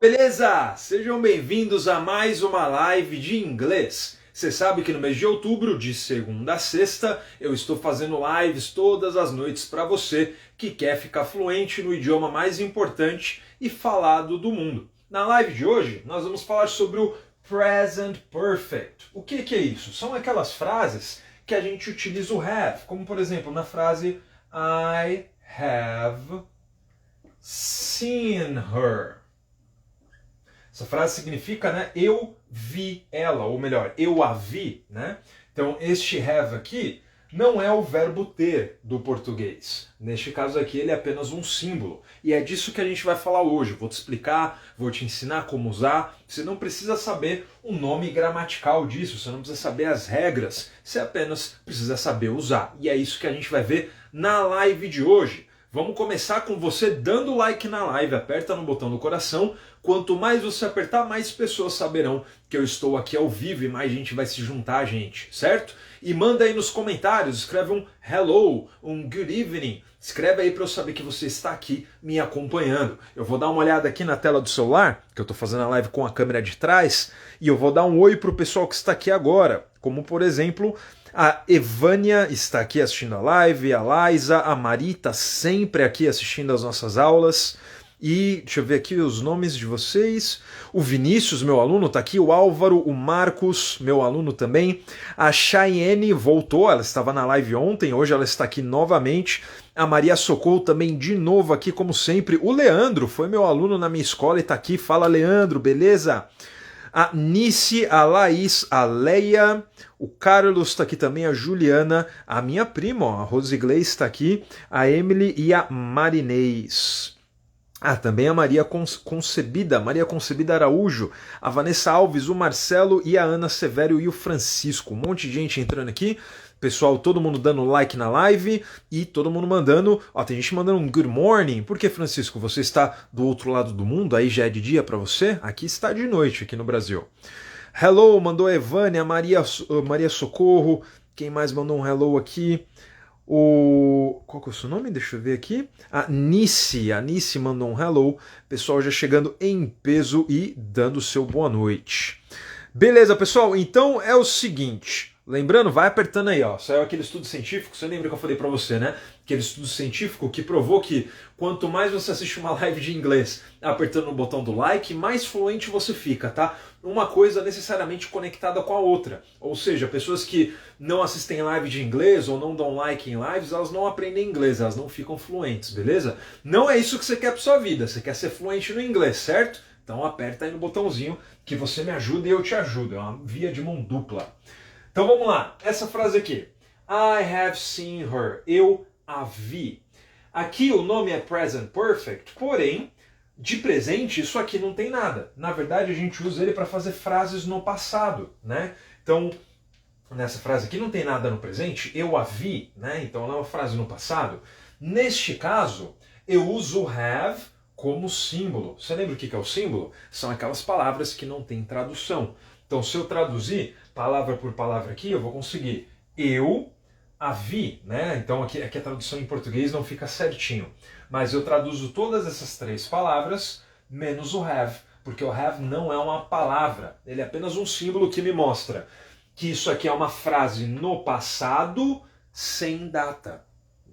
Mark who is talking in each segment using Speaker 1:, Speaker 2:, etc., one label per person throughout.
Speaker 1: Beleza? Sejam bem-vindos a mais uma live de inglês. Você sabe que no mês de outubro, de segunda a sexta, eu estou fazendo lives todas as noites para você que quer ficar fluente no idioma mais importante e falado do mundo. Na live de hoje, nós vamos falar sobre o Present Perfect. O que é isso? São aquelas frases que a gente utiliza o have, como por exemplo na frase I have seen her. Essa frase significa, né, eu vi ela, ou melhor, eu a vi, né? Então, este have aqui não é o verbo ter do português. Neste caso aqui, ele é apenas um símbolo. E é disso que a gente vai falar hoje. Vou te explicar, vou te ensinar como usar. Você não precisa saber o nome gramatical disso, você não precisa saber as regras, você apenas precisa saber usar. E é isso que a gente vai ver na live de hoje. Vamos começar com você dando like na live, aperta no botão do coração. Quanto mais você apertar, mais pessoas saberão que eu estou aqui ao vivo e mais gente vai se juntar a gente, certo? E manda aí nos comentários, escreve um hello, um good evening. Escreve aí para eu saber que você está aqui me acompanhando. Eu vou dar uma olhada aqui na tela do celular, que eu estou fazendo a live com a câmera de trás, e eu vou dar um oi para o pessoal que está aqui agora, como por exemplo... A Evânia está aqui assistindo a live, a Liza, a Mari está sempre aqui assistindo as nossas aulas. E deixa eu ver aqui os nomes de vocês. O Vinícius, meu aluno, está aqui. O Álvaro, o Marcos, meu aluno também. A Cheyenne voltou, ela estava na live ontem, hoje ela está aqui novamente. A Maria Socorro também de novo aqui, como sempre. O Leandro foi meu aluno na minha escola e está aqui. Fala, Leandro, beleza? A Nice, a Laís, a Leia, o Carlos está aqui também, a Juliana, a minha prima, ó, a Rosigleis está aqui, a Emily e a Marinês. Ah, também a Maria Concebida Araújo, a Vanessa Alves, o Marcelo e a Ana Severo e o Francisco. Um monte de gente entrando aqui. Pessoal, todo mundo dando like na live e todo mundo mandando... Ó, tem gente mandando um good morning. Por que, Francisco? Você está do outro lado do mundo? Aí já é de dia para você? Aqui está de noite, aqui no Brasil. Hello, mandou a Evânia, a Maria Socorro. Quem mais mandou um hello aqui? Qual que é o seu nome? Deixa eu ver aqui. A Nice mandou um hello. Pessoal já chegando em peso e dando o seu boa noite. Beleza, pessoal? Então é o seguinte... Lembrando, vai apertando aí, ó. Saiu aquele estudo científico, você lembra que eu falei pra você, né? Aquele estudo científico que provou que quanto mais você assiste uma live de inglês apertando o botão do like, mais fluente você fica, tá? Uma coisa necessariamente conectada com a outra. Ou seja, pessoas que não assistem live de inglês ou não dão like em lives, elas não aprendem inglês, elas não ficam fluentes, beleza? Não é isso que você quer pra sua vida, você quer ser fluente no inglês, certo? Então aperta aí no botãozinho que você me ajuda e eu te ajudo. É uma via de mão dupla. Então vamos lá, essa frase aqui. I have seen her. Eu a vi. Aqui o nome é present perfect, porém, de presente isso aqui não tem nada. Na verdade a gente usa ele para fazer frases no passado, né? Então, nessa frase aqui não tem nada no presente, eu a vi, né? Então ela é uma frase no passado. Neste caso, eu uso o have como símbolo. Você lembra o que é o símbolo? São aquelas palavras que não têm tradução. Então, se eu traduzir palavra por palavra aqui, eu vou conseguir eu a vi, né? Então aqui a tradução em português não fica certinho. Mas eu traduzo todas essas três palavras, menos o have, porque o have não é uma palavra, ele é apenas um símbolo que me mostra que isso aqui é uma frase no passado sem data.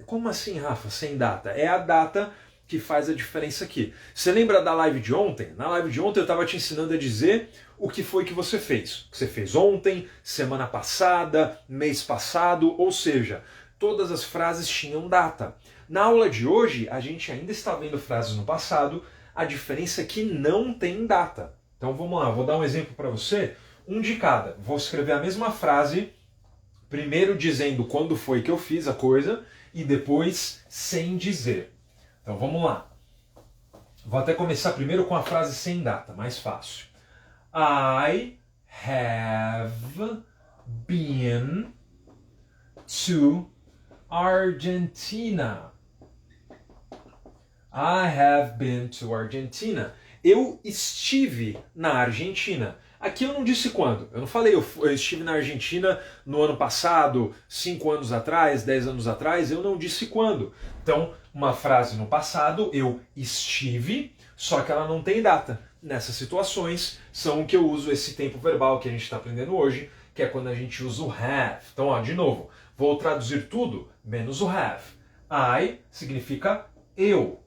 Speaker 1: Como assim, Rafa, sem data? É a data que faz a diferença aqui. Você lembra da live de ontem? Na live de ontem eu estava te ensinando a dizer o que foi que você fez. O que você fez ontem, semana passada, mês passado, ou seja, todas as frases tinham data. Na aula de hoje, a gente ainda está vendo frases no passado, a diferença é que não tem data. Então vamos lá, vou dar um exemplo para você, um de cada. Vou escrever a mesma frase, primeiro dizendo quando foi que eu fiz a coisa, e depois sem dizer. Então vamos lá. Vou até começar primeiro com a frase sem data, mais fácil. I have been to Argentina. I have been to Argentina. Eu estive na Argentina. Aqui eu não disse quando. Eu não falei eu estive na Argentina no ano passado, 5 anos atrás, 10 anos atrás. Eu não disse quando. Então, uma frase no passado, eu estive, só que ela não tem data. nessas situações são que eu uso esse tempo verbal que a gente está aprendendo hoje, que é quando a gente usa o have. Então, ó, de novo, vou traduzir tudo menos o have. I significa eu.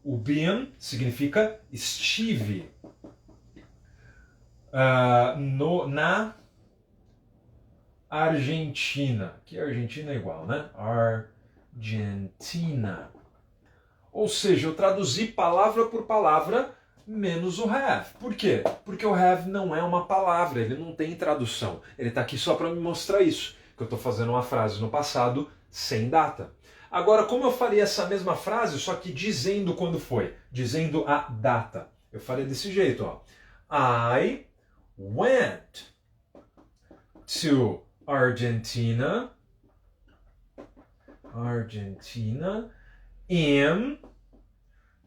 Speaker 1: O been significa estive. Na Argentina. Que Argentina é igual, né? Argentina. Ou seja, eu traduzi palavra por palavra menos o have. Por quê? Porque o have não é uma palavra, ele não tem tradução. Ele está aqui só para me mostrar isso, que eu estou fazendo uma frase no passado sem data. Agora, como eu faria essa mesma frase, só que dizendo quando foi, dizendo a data? Eu faria desse jeito, ó. I went to Argentina in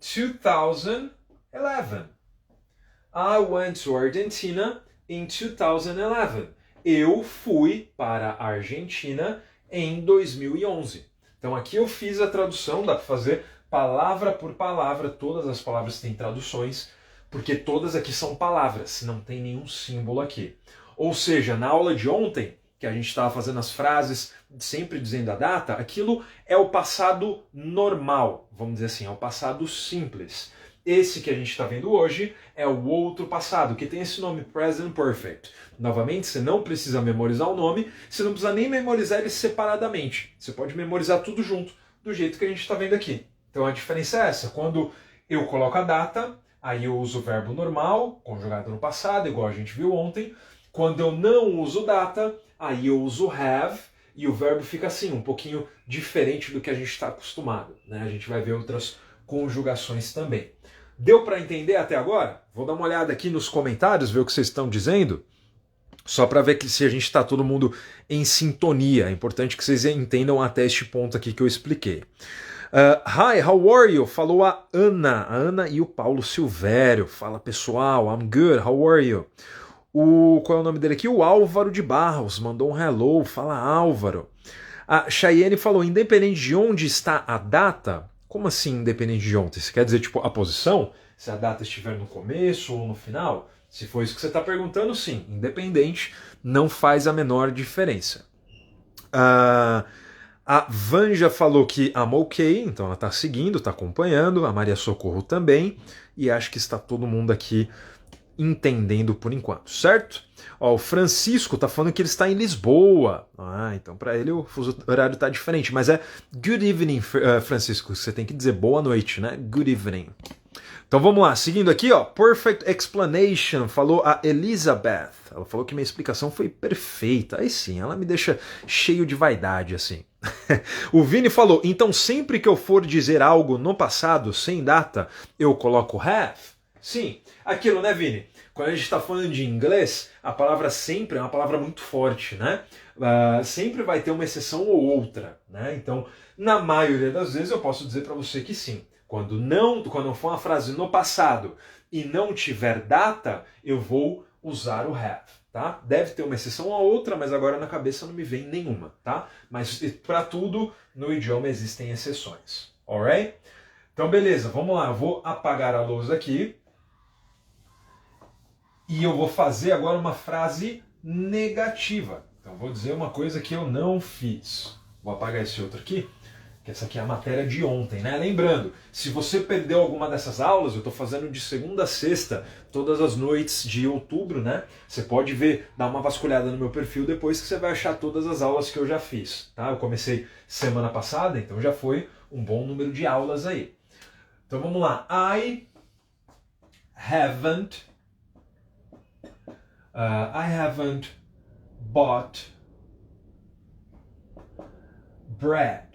Speaker 1: 2011. I went to Argentina in 2011. Eu fui para a Argentina em 2011. Então aqui eu fiz a tradução, dá para fazer palavra por palavra, todas as palavras têm traduções, porque todas aqui são palavras, não tem nenhum símbolo aqui. Ou seja, na aula de ontem, que a gente estava fazendo as frases, sempre dizendo a data, aquilo é o passado normal, vamos dizer assim, é o passado simples. Esse que a gente está vendo hoje é o outro passado, que tem esse nome Present Perfect. Novamente, você não precisa memorizar o nome, você não precisa nem memorizar ele separadamente. Você pode memorizar tudo junto, do jeito que a gente está vendo aqui. Então a diferença é essa, quando eu coloco a data, aí eu uso o verbo normal, conjugado no passado, igual a gente viu ontem. Quando eu não uso data, aí eu uso have, e o verbo fica assim, um pouquinho diferente do que a gente está acostumado, né? A gente vai ver outras conjugações também. Deu para entender até agora? Vou dar uma olhada aqui nos comentários, ver o que vocês estão dizendo, só para ver que se a gente está todo mundo em sintonia. É importante que vocês entendam até este ponto aqui que eu expliquei. Hi, how are you? Falou a Ana e o Paulo Silvério. Fala pessoal, I'm good, how are you? Qual é o nome dele aqui? O Álvaro de Barros mandou um hello, fala Álvaro. A Cheyenne falou, independente de onde está a data, como assim independente de onde? Você quer dizer tipo a posição? Se a data estiver no começo ou no final? Se for isso que você está perguntando, sim, independente, não faz a menor diferença. A Vanja falou que I'm ok, então ela está seguindo, está acompanhando, a Maria Socorro também, e acho que está todo mundo aqui entendendo por enquanto, certo? Ó, o Francisco tá falando que ele está em Lisboa. Então para ele o fuso horário tá diferente, mas é good evening, Francisco. Você tem que dizer boa noite, né? Good evening. Então vamos lá, seguindo aqui, ó, perfect explanation, falou a Elizabeth. Ela falou que minha explicação foi perfeita. Aí sim, ela me deixa cheio de vaidade, assim. O Vini falou, então sempre que eu for dizer algo no passado, sem data, eu coloco have? Sim, aquilo, né, Vini? Quando a gente está falando de inglês, a palavra sempre é uma palavra muito forte, né? Sempre vai ter uma exceção ou outra, né? Então, na maioria das vezes, eu posso dizer para você que sim. Quando for uma frase no passado e não tiver data, eu vou usar o have, tá? Deve ter uma exceção ou outra, mas agora na cabeça não me vem nenhuma, tá? Mas para tudo, no idioma existem exceções, alright? Então, beleza, vamos lá. Eu vou apagar a luz aqui. E eu vou fazer agora uma frase negativa. Então vou dizer uma coisa que eu não fiz. Vou apagar esse outro aqui, que essa aqui é a matéria de ontem, né? Lembrando, se você perdeu alguma dessas aulas, eu estou fazendo de segunda a sexta, todas as noites de outubro, né? Você pode ver, dar uma vasculhada no meu perfil depois que você vai achar todas as aulas que eu já fiz, tá? Eu comecei semana passada, então já foi um bom número de aulas aí. Então vamos lá. I haven't bought bread.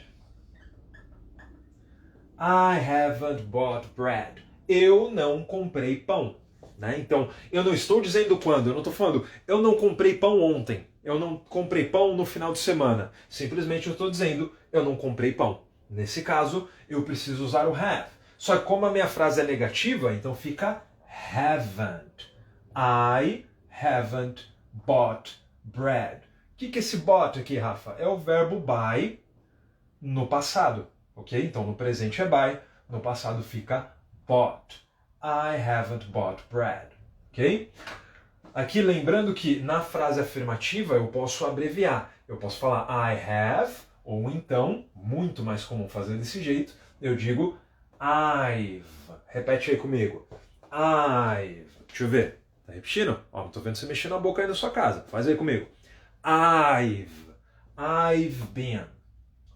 Speaker 1: I haven't bought bread. Eu não comprei pão. Né? Então, eu não estou dizendo quando, eu não estou falando, eu não comprei pão ontem, eu não comprei pão no final de semana. Simplesmente eu estou dizendo, eu não comprei pão. Nesse caso, eu preciso usar o have. Só que como a minha frase é negativa, então fica haven't. I haven't bought bread. O que é esse bought aqui, Rafa? É o verbo buy no passado, ok? Então no presente é buy, no passado fica bought. I haven't bought bread. Ok? Aqui lembrando que na frase afirmativa eu posso abreviar. Eu posso falar I have, ou então, muito mais comum fazer desse jeito, eu digo I've. Repete aí comigo. I've. Deixa eu ver. Tá repetindo? Ó, não tô vendo você mexendo a boca aí na sua casa. Faz aí comigo. I've been.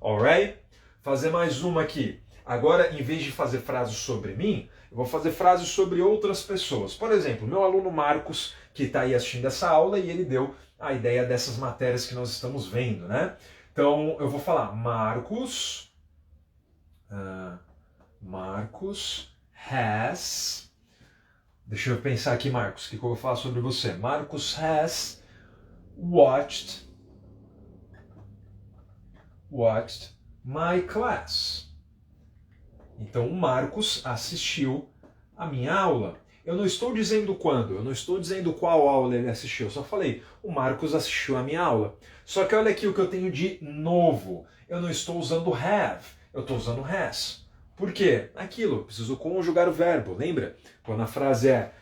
Speaker 1: Alright? Fazer mais uma aqui. Agora, em vez de fazer frases sobre mim, eu vou fazer frases sobre outras pessoas. Por exemplo, meu aluno Marcos, que está aí assistindo essa aula, e ele deu a ideia dessas matérias que nós estamos vendo, né? Então, eu vou falar Marcos has... Deixa eu pensar aqui, Marcos, o que eu vou falar sobre você? Marcos has watched my class. Então, o Marcos assistiu a minha aula. Eu não estou dizendo quando, eu não estou dizendo qual aula ele assistiu, eu só falei, o Marcos assistiu a minha aula. Só que olha aqui o que eu tenho de novo. Eu não estou usando have, eu estou usando has. Por quê? Aquilo, preciso conjugar o verbo, lembra? Quando a frase é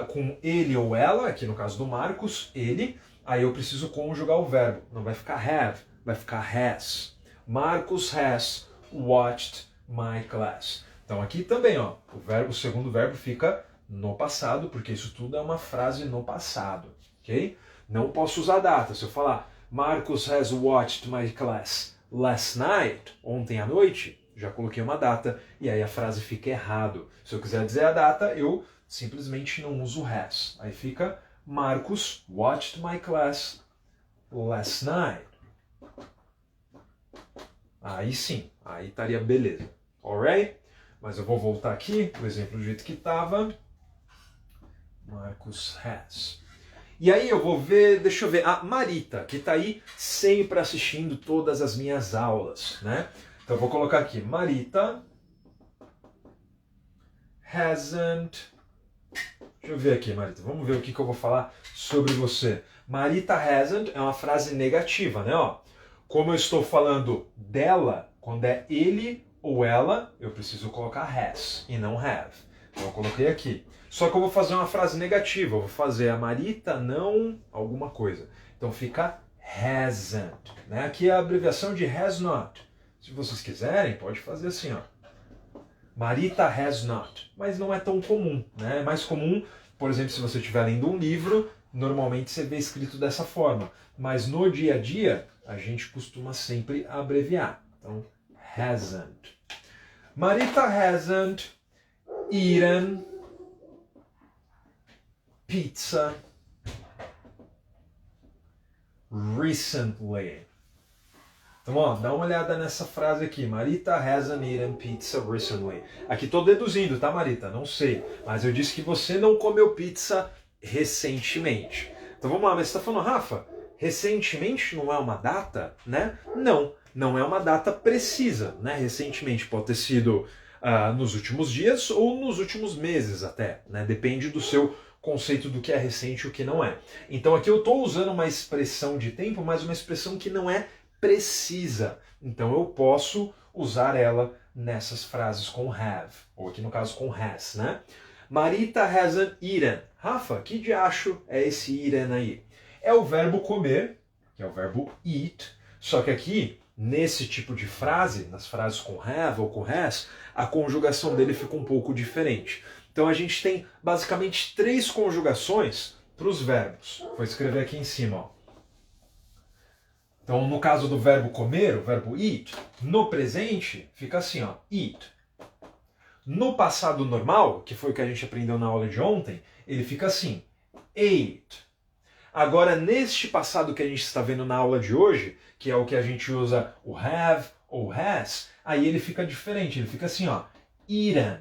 Speaker 1: com ele ou ela, aqui no caso do Marcos, ele, aí eu preciso conjugar o verbo. Não vai ficar have, vai ficar has. Marcos has watched my class. Então aqui também, ó, o segundo verbo fica no passado, porque isso tudo é uma frase no passado, ok? Não posso usar data. Se eu falar Marcos has watched my class last night, ontem à noite, já coloquei uma data e aí a frase fica errado. Se eu quiser dizer a data, eu simplesmente não uso has. Aí fica Marcos watched my class last night. Aí sim, aí estaria beleza. Alright? Mas eu vou voltar aqui, o exemplo do jeito que estava. Marcos has. E aí eu vou ver, deixa eu ver, a Marita, que está aí sempre assistindo todas as minhas aulas, né? Então eu vou colocar aqui, Marita hasn't... Deixa eu ver aqui, Marita, vamos ver o que eu vou falar sobre você. Marita hasn't é uma frase negativa, né? Ó, como eu estou falando dela, quando é ele ou ela, eu preciso colocar has e não have. Então eu coloquei aqui. Só que eu vou fazer uma frase negativa, eu vou fazer a Marita não alguma coisa. Então fica hasn't, né? Aqui é a abreviação de has not. Se vocês quiserem, pode fazer assim, ó. Marita has not. Mas não é tão comum, né? É mais comum, por exemplo, se você estiver lendo um livro, normalmente você vê escrito dessa forma. Mas no dia a dia, a gente costuma sempre abreviar. Então, hasn't. Marita hasn't eaten pizza recently. Então, ó, dá uma olhada nessa frase aqui. Marita hasn't eaten pizza recently. Aqui tô deduzindo, tá, Marita? Não sei. Mas eu disse que você não comeu pizza recentemente. Então vamos lá, mas você está falando, Rafa, recentemente não é uma data, né? Não, não é uma data precisa, né? Recentemente pode ter sido nos últimos dias ou nos últimos meses até, né? Depende do seu conceito do que é recente e o que não é. Então aqui eu estou usando uma expressão de tempo, mas uma expressão que não é precisa. Então eu posso usar ela nessas frases com have, ou aqui no caso com has, né? Marita hasn't eaten. Rafa, que diacho é esse eaten aí? É o verbo comer, que é o verbo eat, só que aqui, nesse tipo de frase, nas frases com have ou com has, a conjugação dele fica um pouco diferente. Então a gente tem basicamente 3 conjugações para os verbos. Vou escrever aqui em cima, ó. Então, no caso do verbo comer, o verbo eat, no presente fica assim, ó, eat. No passado normal, que foi o que a gente aprendeu na aula de ontem, ele fica assim, ate. Agora, neste passado que a gente está vendo na aula de hoje, que é o que a gente usa o have ou has, aí ele fica diferente, ele fica assim, ó, eaten.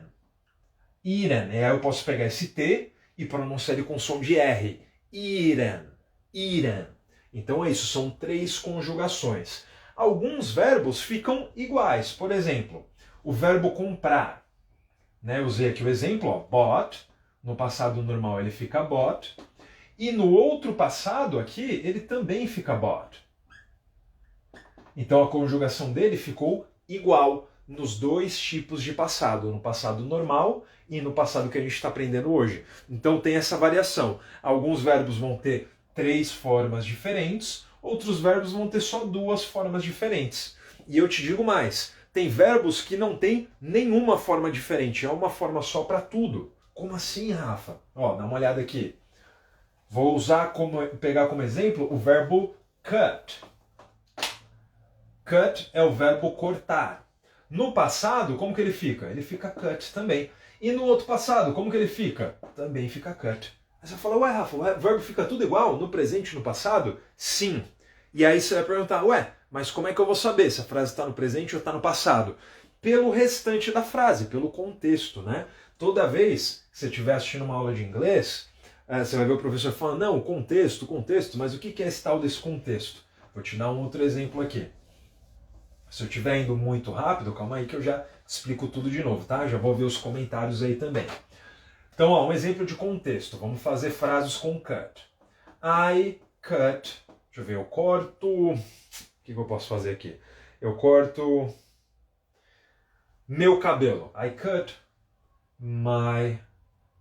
Speaker 1: Eaten. E aí eu posso pegar esse T e pronunciar ele com som de R. Eaten. Eaten. Então é isso, são 3 conjugações. Alguns verbos ficam iguais. Por exemplo, o verbo comprar. Né? Eu usei aqui o exemplo, ó, bought. No passado normal ele fica bought. E no outro passado aqui, ele também fica bought. Então a conjugação dele ficou igual nos dois tipos de passado, no passado normal e no passado que a gente está aprendendo hoje. Então tem essa variação. Alguns verbos vão ter 3 formas diferentes, outros verbos vão ter só 2 formas diferentes. E eu te digo mais, tem verbos que não tem nenhuma forma diferente, é uma forma só para tudo. Como assim, Rafa? Ó, dá uma olhada aqui. Vou pegar como exemplo o verbo cut. Cut é o verbo cortar. No passado, como que ele fica? Ele fica cut também. E no outro passado, como que ele fica? Também fica cut. Aí você fala, ué, Rafa, o verbo fica tudo igual no presente e no passado? Sim. E aí você vai perguntar, ué, mas como é que eu vou saber se a frase está no presente ou está no passado? Pelo restante da frase, pelo contexto, né? Toda vez que você estiver assistindo uma aula de inglês, você vai ver o professor falando, não, contexto, mas o que é esse tal desse contexto? Vou te dar um outro exemplo aqui. Se eu estiver indo muito rápido, calma aí que eu já explico tudo de novo, tá? Já vou ver os comentários aí também. Então, ó, um exemplo de contexto. Vamos fazer frases com cut. I cut. Deixa eu ver, eu corto... O que eu posso fazer aqui? Eu corto meu cabelo. I cut my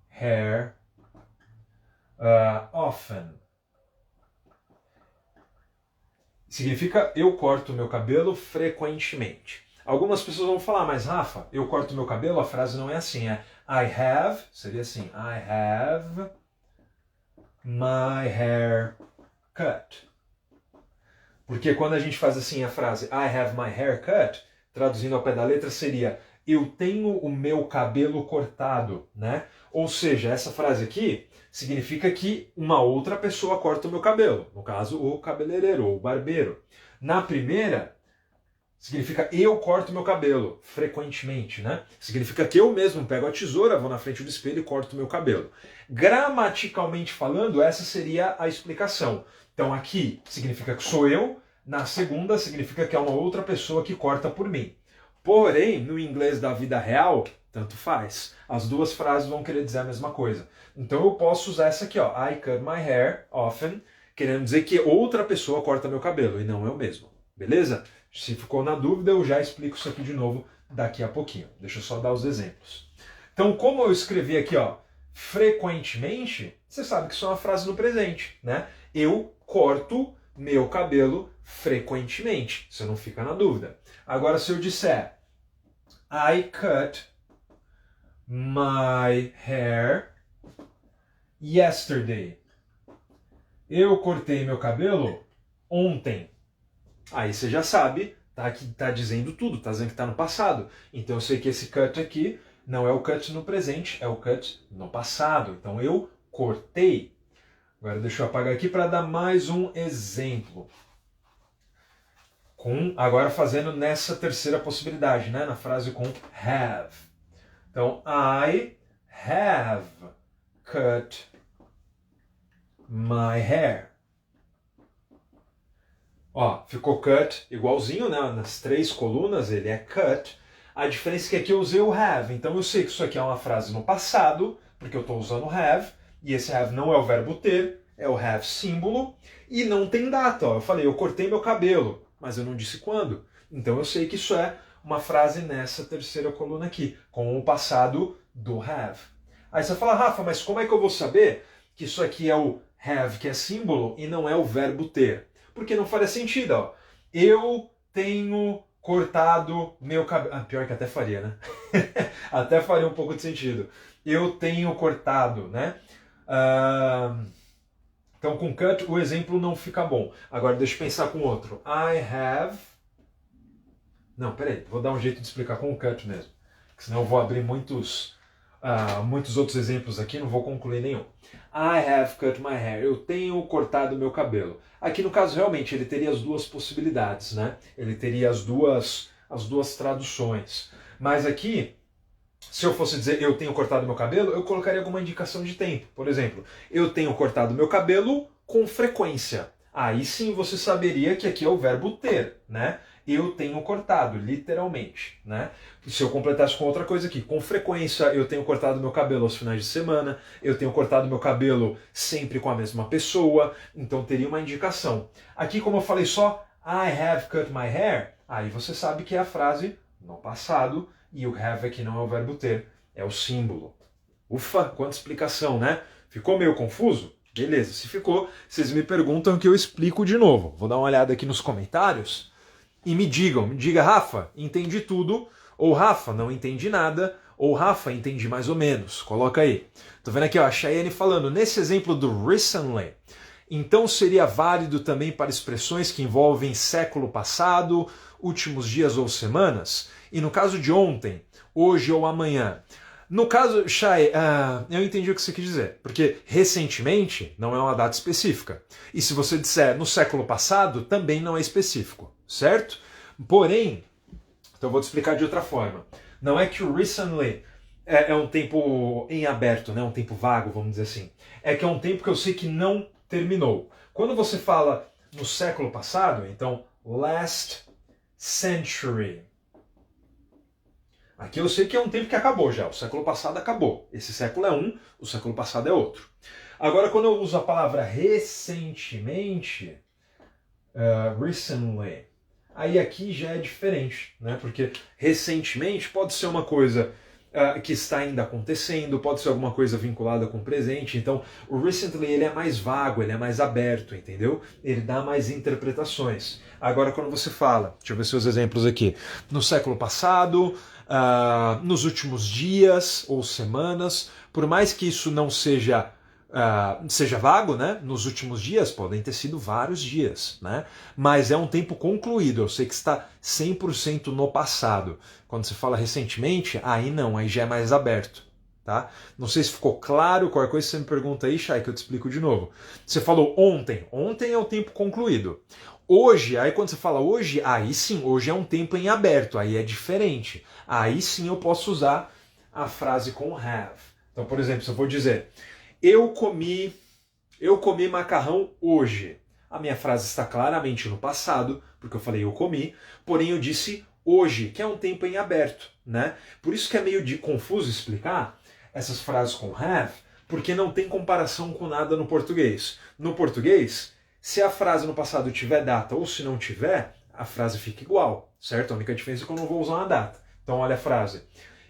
Speaker 1: hair often. Significa eu corto meu cabelo frequentemente. Algumas pessoas vão falar, mas Rafa, eu corto meu cabelo, a frase não é assim, é I have, seria assim, I have my hair cut. Porque quando a gente faz assim a frase I have my hair cut, traduzindo ao pé da letra seria eu tenho o meu cabelo cortado, né? Ou seja, essa frase aqui significa que uma outra pessoa corta o meu cabelo. No caso, o cabeleireiro ou o barbeiro. Na primeira, significa eu corto meu cabelo frequentemente, né? Significa que eu mesmo pego a tesoura, vou na frente do espelho e corto meu cabelo. Gramaticalmente falando, essa seria a explicação. Então aqui significa que sou eu, na segunda significa que é uma outra pessoa que corta por mim. Porém, no inglês da vida real, tanto faz. As duas frases vão querer dizer a mesma coisa. Então eu posso usar essa aqui, ó, I cut my hair often, querendo dizer que outra pessoa corta meu cabelo e não eu mesmo. Beleza? Se ficou na dúvida, eu já explico isso aqui de novo daqui a pouquinho. Deixa eu só dar os exemplos. Então, como eu escrevi aqui, ó, frequentemente, você sabe que isso é uma frase no presente, né? Eu corto meu cabelo frequentemente. Você não fica na dúvida. Agora, se eu disser I cut my hair yesterday. Eu cortei meu cabelo ontem. Aí você já sabe, tá, que tá dizendo tudo, tá dizendo que tá no passado. Então eu sei que esse cut aqui não é o cut no presente, é o cut no passado. Então eu cortei. Agora deixa eu apagar aqui para dar mais um exemplo. Agora fazendo nessa terceira possibilidade, né? Na frase com have. Então, I have cut my hair. Ó, ficou cut igualzinho, né? Nas 3 colunas ele é cut. A diferença é que aqui eu usei o have. Então eu sei que isso aqui é uma frase no passado, porque eu estou usando have. E esse have não é o verbo ter, é o have símbolo. E não tem data. Ó. Eu falei, eu cortei meu cabelo, mas eu não disse quando. Então eu sei que isso é uma frase nessa terceira coluna aqui, com o passado do have. Aí você fala, Rafa, mas como é que eu vou saber que isso aqui é o have, que é símbolo, e não é o verbo ter? Porque não faria sentido, ó. Eu tenho cortado meu cabelo. Ah, pior que até faria, né? Até faria um pouco de sentido. Eu tenho cortado, né? Então com cut o exemplo não fica bom. Agora deixa eu pensar com outro. I have... Não, peraí. Vou dar um jeito de explicar com o cut mesmo. Senão eu vou abrir muitos outros exemplos aqui, não vou concluir nenhum. I have cut my hair. Eu tenho cortado meu cabelo. Aqui no caso, realmente, ele teria as duas possibilidades, né? Ele teria as duas traduções. Mas aqui, se eu fosse dizer eu tenho cortado meu cabelo, eu colocaria alguma indicação de tempo. Por exemplo, eu tenho cortado meu cabelo com frequência. Aí sim você saberia que aqui é o verbo ter, né? Eu tenho cortado, literalmente, né? Se eu completasse com outra coisa aqui, com frequência eu tenho cortado meu cabelo aos finais de semana, eu tenho cortado meu cabelo sempre com a mesma pessoa, então teria uma indicação. Aqui, como eu falei só, I have cut my hair, aí você sabe que é a frase no passado, e o have aqui não é o verbo ter, é o símbolo. Ufa, quanta explicação, né? Ficou meio confuso? Beleza, se ficou, vocês me perguntam que eu explico de novo. Vou dar uma olhada aqui nos comentários e diga, Rafa, entendi tudo, ou Rafa, não entendi nada, ou Rafa, entendi mais ou menos. Coloca aí. Tô vendo aqui, ó, a Cheyenne falando, nesse exemplo do recently, então seria válido também para expressões que envolvem século passado, últimos dias ou semanas? E no caso de ontem, hoje ou amanhã? No caso, Chay, eu entendi o que você quis dizer, porque recentemente não é uma data específica. E se você disser no século passado, também não é específico, certo? Porém, então eu vou te explicar de outra forma. Não é que o recently é um tempo em aberto, né? Um tempo vago, vamos dizer assim. É que é um tempo que eu sei que não terminou. Quando você fala no século passado, então last century. Aqui eu sei que é um tempo que acabou já. O século passado acabou. Esse século é um, o século passado é outro. Agora, quando eu uso a palavra recentemente, recently, aí aqui já é diferente, né? Porque recentemente pode ser uma coisa que está ainda acontecendo, pode ser alguma coisa vinculada com o presente. Então, o recently ele é mais vago, ele é mais aberto, entendeu? Ele dá mais interpretações. Agora, quando você fala, deixa eu ver seus exemplos aqui, no século passado, nos últimos dias ou semanas, por mais que isso não seja vago, né? Nos últimos dias podem ter sido vários dias, né? Mas é um tempo concluído, eu sei que está 100% no passado. Quando se fala recentemente, aí não, aí já é mais aberto, tá? Não sei se ficou claro, qualquer coisa você me pergunta aí, Chay, que eu te explico de novo. Você falou ontem, ontem é o tempo concluído. Hoje, aí quando você fala hoje, aí sim, hoje é um tempo em aberto, aí é diferente. Aí sim eu posso usar a frase com have. Então, por exemplo, se eu vou dizer eu comi macarrão hoje. A minha frase está claramente no passado, porque eu falei eu comi, porém eu disse hoje, que é um tempo em aberto, né? Por isso que é meio confuso explicar essas frases com have, porque não tem comparação com nada no português. No português, se a frase no passado tiver data ou se não tiver, a frase fica igual, certo? A única diferença é que eu não vou usar uma data. Então olha a frase.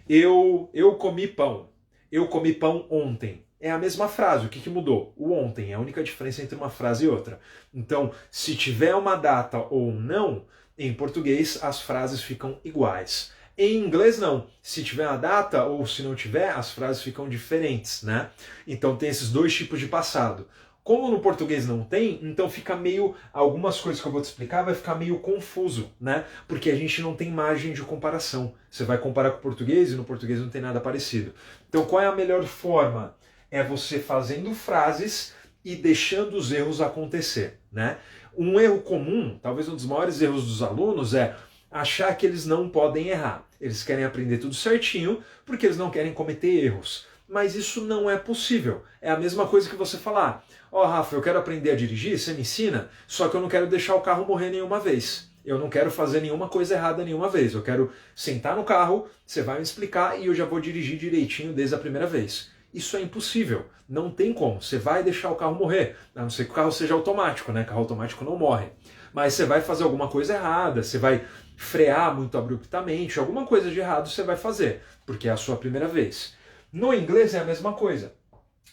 Speaker 1: Eu comi pão. Eu comi pão ontem. É a mesma frase, o que mudou? O ontem, é a única diferença entre uma frase e outra. Então, se tiver uma data ou não, em português as frases ficam iguais. Em inglês não. Se tiver uma data ou se não tiver, as frases ficam diferentes, né? Então tem esses dois tipos de passado. Como no português não tem, então fica meio, algumas coisas que eu vou te explicar vai ficar meio confuso, né? Porque a gente não tem margem de comparação. Você vai comparar com o português e no português não tem nada parecido. Então qual é a melhor forma? É você fazendo frases e deixando os erros acontecer, né? Um erro comum, talvez um dos maiores erros dos alunos é achar que eles não podem errar. Eles querem aprender tudo certinho porque eles não querem cometer erros. Mas isso não é possível. É a mesma coisa que você falar, Rafa, eu quero aprender a dirigir, você me ensina, só que eu não quero deixar o carro morrer nenhuma vez. Eu não quero fazer nenhuma coisa errada nenhuma vez. Eu quero sentar no carro, você vai me explicar e eu já vou dirigir direitinho desde a primeira vez. Isso é impossível, não tem como, você vai deixar o carro morrer, a não ser que o carro seja automático, né? Carro automático não morre. Mas você vai fazer alguma coisa errada, você vai frear muito abruptamente, alguma coisa de errado você vai fazer, porque é a sua primeira vez. No inglês é a mesma coisa.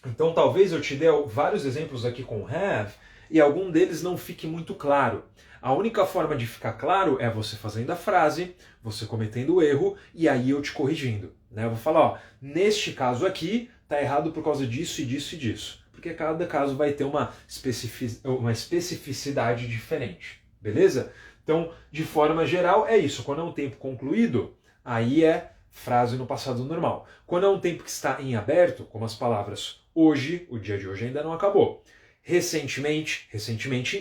Speaker 1: Então talvez eu te dê vários exemplos aqui com have e algum deles não fique muito claro. A única forma de ficar claro é você fazendo a frase, você cometendo o erro e aí eu te corrigindo. Né? Eu vou falar, neste caso aqui, está errado por causa disso e disso e disso. Porque cada caso vai ter uma especificidade diferente. Beleza? Então, de forma geral, é isso. Quando é um tempo concluído, aí é frase no passado normal. Quando é um tempo que está em aberto, como as palavras hoje, o dia de hoje ainda não acabou. Recentemente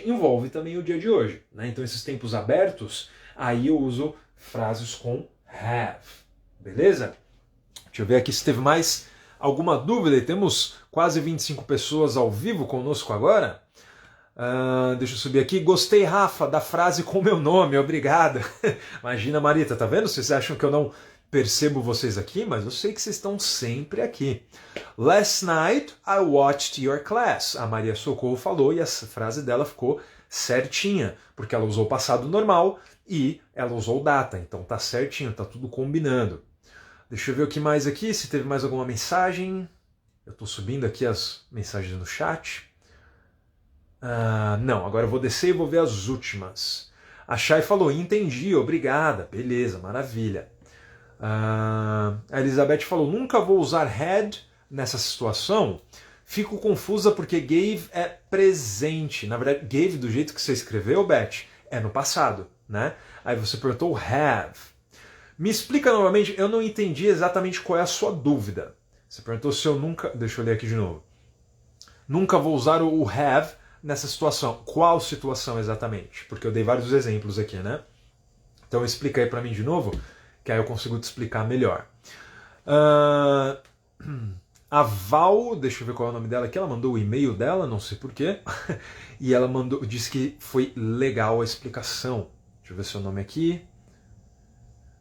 Speaker 1: envolve também o dia de hoje. Né? Então, esses tempos abertos, aí eu uso frases com have. Beleza? Deixa eu ver aqui se teve mais alguma dúvida. Temos quase 25 pessoas ao vivo conosco agora. Deixa eu subir aqui. Gostei, Rafa, da frase com meu nome. Obrigado. Imagina, Marita, tá vendo? Vocês acham que eu não percebo vocês aqui? Mas eu sei que vocês estão sempre aqui. Last night I watched your class. A Maria Socorro falou e a frase dela ficou certinha, porque ela usou o passado normal e ela usou data, então tá certinho, tá tudo combinando. Deixa eu ver o que mais aqui, se teve mais alguma mensagem. Eu estou subindo aqui as mensagens no chat. Não, agora eu vou descer e vou ver as últimas. A Chay falou, entendi, obrigada. Beleza, maravilha. A Elizabeth falou, nunca vou usar had nessa situação. Fico confusa porque gave é presente. Na verdade, gave do jeito que você escreveu, Beth, é no passado, né? Aí você perguntou have. Me explica novamente, eu não entendi exatamente qual é a sua dúvida. Você perguntou se eu nunca... Deixa eu ler aqui de novo. Nunca vou usar o have nessa situação. Qual situação exatamente? Porque eu dei vários exemplos aqui, né? Então explica aí pra mim de novo, que aí eu consigo te explicar melhor. A Val, deixa eu ver qual é o nome dela aqui, ela mandou o e-mail dela, não sei porquê, e ela disse que foi legal a explicação. Deixa eu ver seu nome aqui.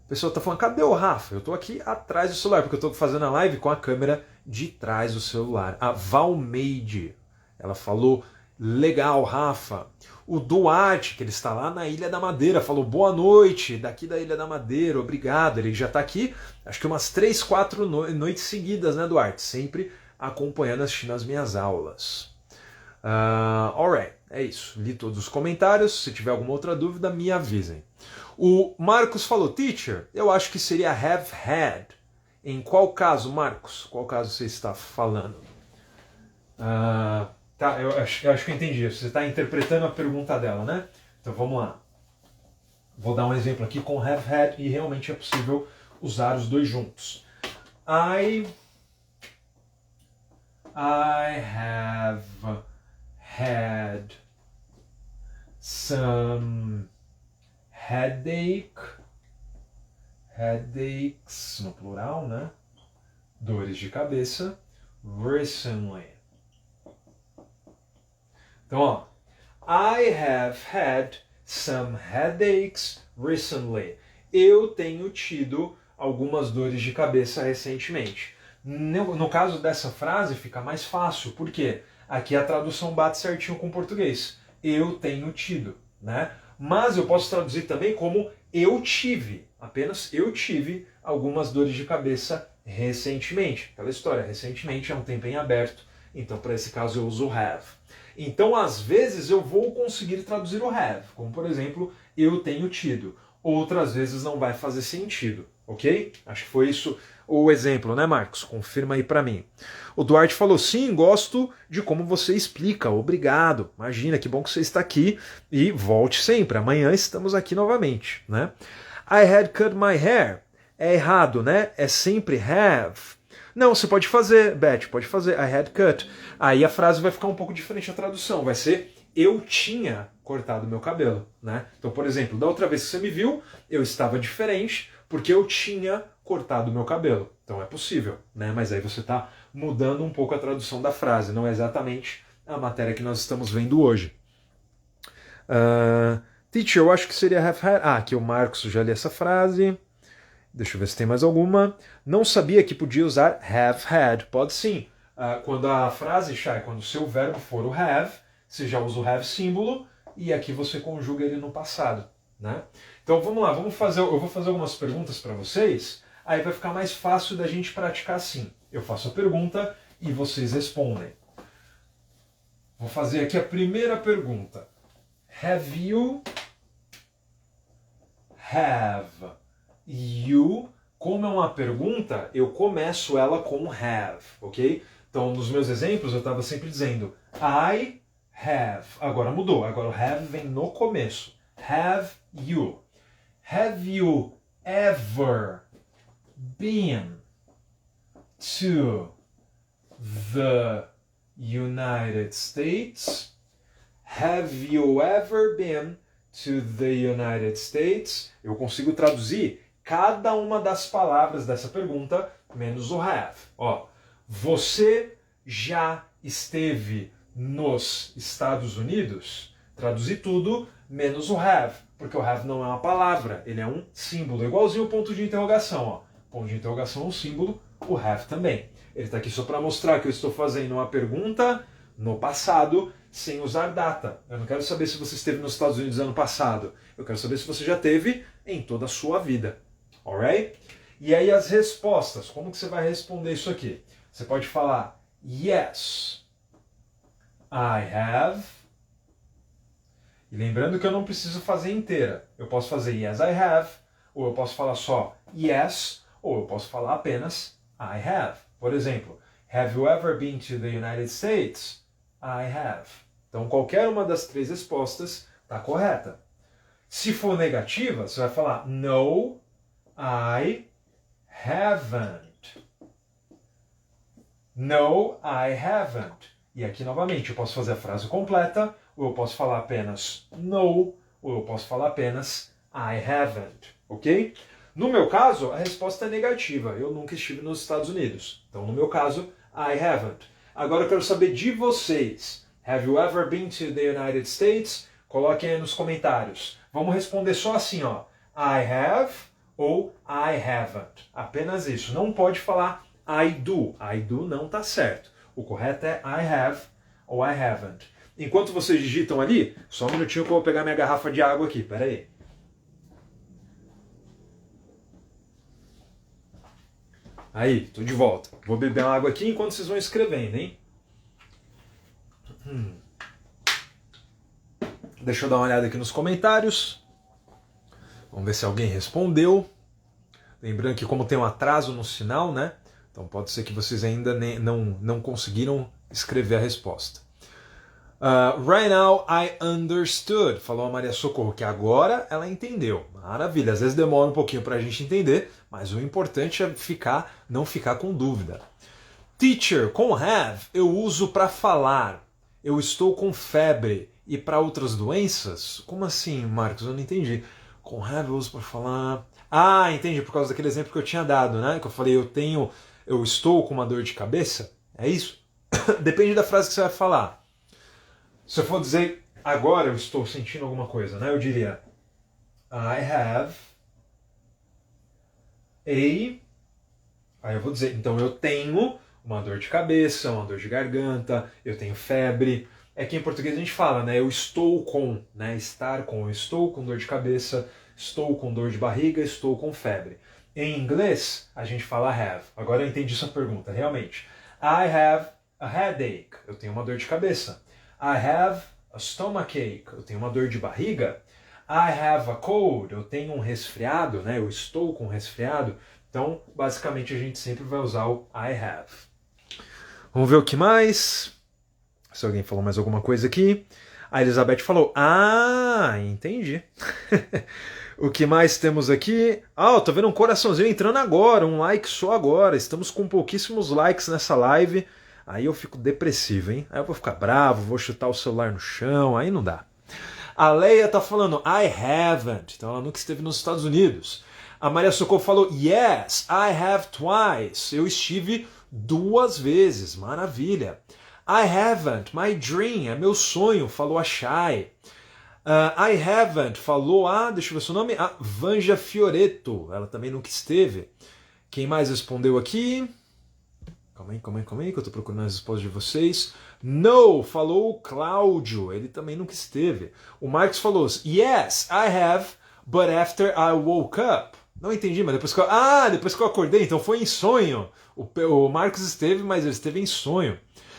Speaker 1: A pessoa tá falando, cadê o Rafa? Eu tô aqui atrás do celular, porque eu tô fazendo a live com a câmera de trás do celular. A Valmeide, ela falou, legal, Rafa. O Duarte, que ele está lá na Ilha da Madeira, falou, boa noite, daqui da Ilha da Madeira, obrigado. Ele já tá aqui, acho que umas 3, 4 noites seguidas, né, Duarte? Sempre acompanhando, assistindo as minhas aulas. Alright, é isso. Li todos os comentários. Se tiver alguma outra dúvida, me avisem. O Marcos falou, teacher, eu acho que seria have had. Em qual caso, Marcos? Qual caso você está falando? Tá, eu acho que eu entendi. Você está interpretando a pergunta dela, né? Então vamos lá. Vou dar um exemplo aqui com have had e realmente é possível usar os dois juntos. I have had some headaches, no plural, né? Dores de cabeça, recently. Então, ó, I have had some headaches recently. Eu tenho tido algumas dores de cabeça recentemente. No caso dessa frase fica mais fácil, porque aqui a tradução bate certinho com o português. Eu tenho tido, né? Mas eu posso traduzir também como eu tive, apenas eu tive algumas dores de cabeça recentemente. Aquela história, recentemente é um tempo em aberto, então para esse caso eu uso have. Então às vezes eu vou conseguir traduzir o have, como por exemplo, eu tenho tido. Outras vezes não vai fazer sentido, ok? Acho que foi isso o exemplo, né, Marcos? Confirma aí para mim. O Duarte falou, sim, gosto de como você explica, obrigado. Imagina, que bom que você está aqui e volte sempre. Amanhã estamos aqui novamente, né? I had cut my hair. É errado, né? É sempre have. Não, você pode fazer, Beth, pode fazer. I had cut. Aí a frase vai ficar um pouco diferente a tradução. Vai ser eu tinha cortado meu cabelo, né? Então, por exemplo, da outra vez que você me viu, eu estava diferente porque eu tinha cortado meu cabelo. Então é possível, né? Mas aí você está mudando um pouco a tradução da frase. Não é exatamente a matéria que nós estamos vendo hoje. Teacher, eu acho que seria have had. Aqui o Marcos já li essa frase. Deixa eu ver se tem mais alguma. Não sabia que podia usar have had. Pode sim. Quando a frase, Chay, quando o seu verbo for o have, você já usa o have símbolo e aqui você conjuga ele no passado, né? Então vamos lá, eu vou fazer algumas perguntas para vocês, aí vai ficar mais fácil da gente praticar assim. Eu faço a pergunta e vocês respondem. Vou fazer aqui a primeira pergunta. Have you? Have you? Como é uma pergunta, eu começo ela com have, ok? Então, nos meus exemplos, eu estava sempre dizendo I have. Agora mudou, agora o have vem no começo. Have you? Have you ever been to the United States? Have you ever been to the United States? Eu consigo traduzir cada uma das palavras dessa pergunta menos o have. Ó, você já esteve nos Estados Unidos? Traduzir tudo menos o have, porque o have não é uma palavra, ele é um símbolo, igualzinho o ponto de interrogação. Ó. Ponto de interrogação é um símbolo, o have também. Ele está aqui só para mostrar que eu estou fazendo uma pergunta no passado, sem usar data. Eu não quero saber se você esteve nos Estados Unidos ano passado. Eu quero saber se você já teve em toda a sua vida. Alright? E aí as respostas. Como que você vai responder isso aqui? Você pode falar yes, I have. E lembrando que eu não preciso fazer inteira. Eu posso fazer yes, I have. Ou eu posso falar só yes. Ou eu posso falar apenas I have. Por exemplo, have you ever been to the United States? I have. Então qualquer uma das três respostas está correta. Se for negativa, você vai falar no, I haven't. No, I haven't. E aqui novamente eu posso fazer a frase completa, ou eu posso falar apenas no, ou eu posso falar apenas I haven't. Ok? No meu caso, a resposta é negativa. Eu nunca estive nos Estados Unidos. Então, no meu caso, I haven't. Agora eu quero saber de vocês. Have you ever been to the United States? Coloquem aí nos comentários. Vamos responder só assim, ó. I have ou I haven't. Apenas isso. Não pode falar I do. I do não tá certo. O correto é I have ou I haven't. Enquanto vocês digitam ali, só um minutinho que eu vou pegar minha garrafa de água aqui. Pera aí. Aí, tô de volta. Vou beber uma água aqui enquanto vocês vão escrevendo, hein? Deixa eu dar uma olhada aqui nos comentários. Vamos ver se alguém respondeu. Lembrando que como tem um atraso no sinal, né? Então pode ser que vocês ainda não conseguiram escrever a resposta. Right now I understood, falou a Maria Socorro, que agora ela entendeu. Maravilha, às vezes demora um pouquinho para a gente entender, mas o importante é não ficar com dúvida. Teacher, com have, eu uso para falar. Eu estou com febre. E para outras doenças? Como assim, Marcos? Eu não entendi. Com have eu uso para falar... Ah, entendi, por causa daquele exemplo que eu tinha dado, né? Que eu falei, eu estou com uma dor de cabeça. É isso? Depende da frase que você vai falar. Se eu for dizer, agora eu estou sentindo alguma coisa, né? Eu diria, I have a... Aí eu vou dizer, então eu tenho uma dor de cabeça, uma dor de garganta, eu tenho febre. É que em português a gente fala, né? Eu estou com, né? Estar com, eu estou com dor de cabeça, estou com dor de barriga, estou com febre. Em inglês, a gente fala have. Agora eu entendi sua pergunta, realmente. I have a headache, eu tenho uma dor de cabeça. I have a stomachache, eu tenho uma dor de barriga. I have a cold, eu tenho um resfriado, né? Eu estou com um resfriado. Então, basicamente, a gente sempre vai usar o I have. Vamos ver o que mais. Se alguém falou mais alguma coisa aqui. A Elizabeth falou, entendi. O que mais temos aqui? Eu tô vendo um coraçãozinho entrando agora, um like só agora. Estamos com pouquíssimos likes nessa live. Aí eu fico depressivo, hein? Aí eu vou ficar bravo, vou chutar o celular no chão, aí não dá. A Leia tá falando, I haven't. Então ela nunca esteve nos Estados Unidos. A Maria Socorro falou, yes, I have twice. Eu estive 2 vezes, maravilha. I haven't, my dream, é meu sonho, falou a Shai. I haven't, falou deixa eu ver seu nome, a Vanja Fioreto, ela também nunca esteve. Quem mais respondeu aqui? Calma aí, que eu tô procurando as respostas de vocês. No, falou o Cláudio, ele também nunca esteve. O Marcos falou, yes, I have, but after I woke up. Não entendi, mas depois que eu acordei, então foi em sonho. O Marcos esteve, mas ele esteve em sonho.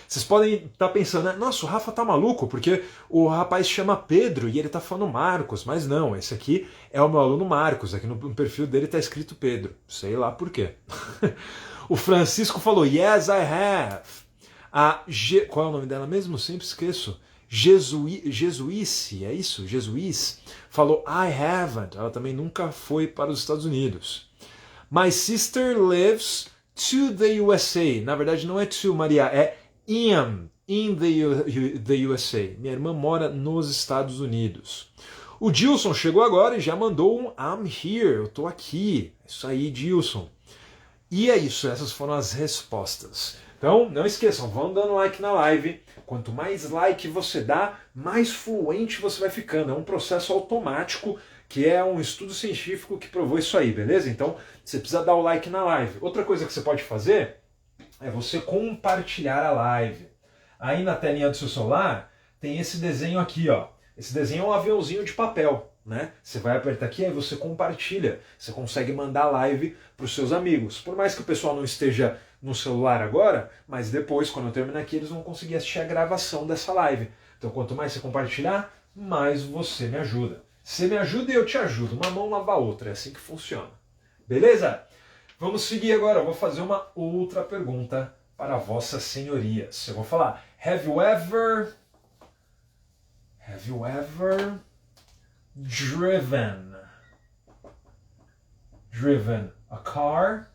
Speaker 1: Vocês podem estar pensando, nossa, o Rafa tá maluco, porque o rapaz chama Pedro e ele tá falando Marcos. Mas não, esse aqui é o meu aluno Marcos. Aqui no perfil dele tá escrito Pedro. Sei lá por quê. O Francisco falou, yes, I have. Qual é o nome dela mesmo? Sempre esqueço. Jesuíce, é isso? Jesuíce. Falou, I haven't. Ela também nunca foi para os Estados Unidos. My sister lives to the USA. Na verdade, não é to, Maria, é in the USA. Minha irmã mora nos Estados Unidos. O Dilson chegou agora e já mandou um I'm here, eu tô aqui. Isso aí, Dilson. E é isso, essas foram as respostas. Então, não esqueçam, vão dando like na live. Quanto mais like você dá, mais fluente você vai ficando. É um processo automático, que é um estudo científico que provou isso aí, beleza? Então, você precisa dar o like na live. Outra coisa que você pode fazer é você compartilhar a live. Aí na telinha do seu celular tem esse desenho aqui, ó. Esse desenho é um aviãozinho de papel, né? Você vai apertar aqui, aí você compartilha. Você consegue mandar live para os seus amigos. Por mais que o pessoal não esteja no celular agora, mas depois, quando eu terminar aqui, eles vão conseguir assistir a gravação dessa live. Então, quanto mais você compartilhar, mais você me ajuda. Você me ajuda e eu te ajudo. Uma mão lava a outra. É assim que funciona. Beleza? Vamos seguir agora. Eu vou fazer uma outra pergunta para vossas senhorias. Eu vou falar: Have you ever driven a car?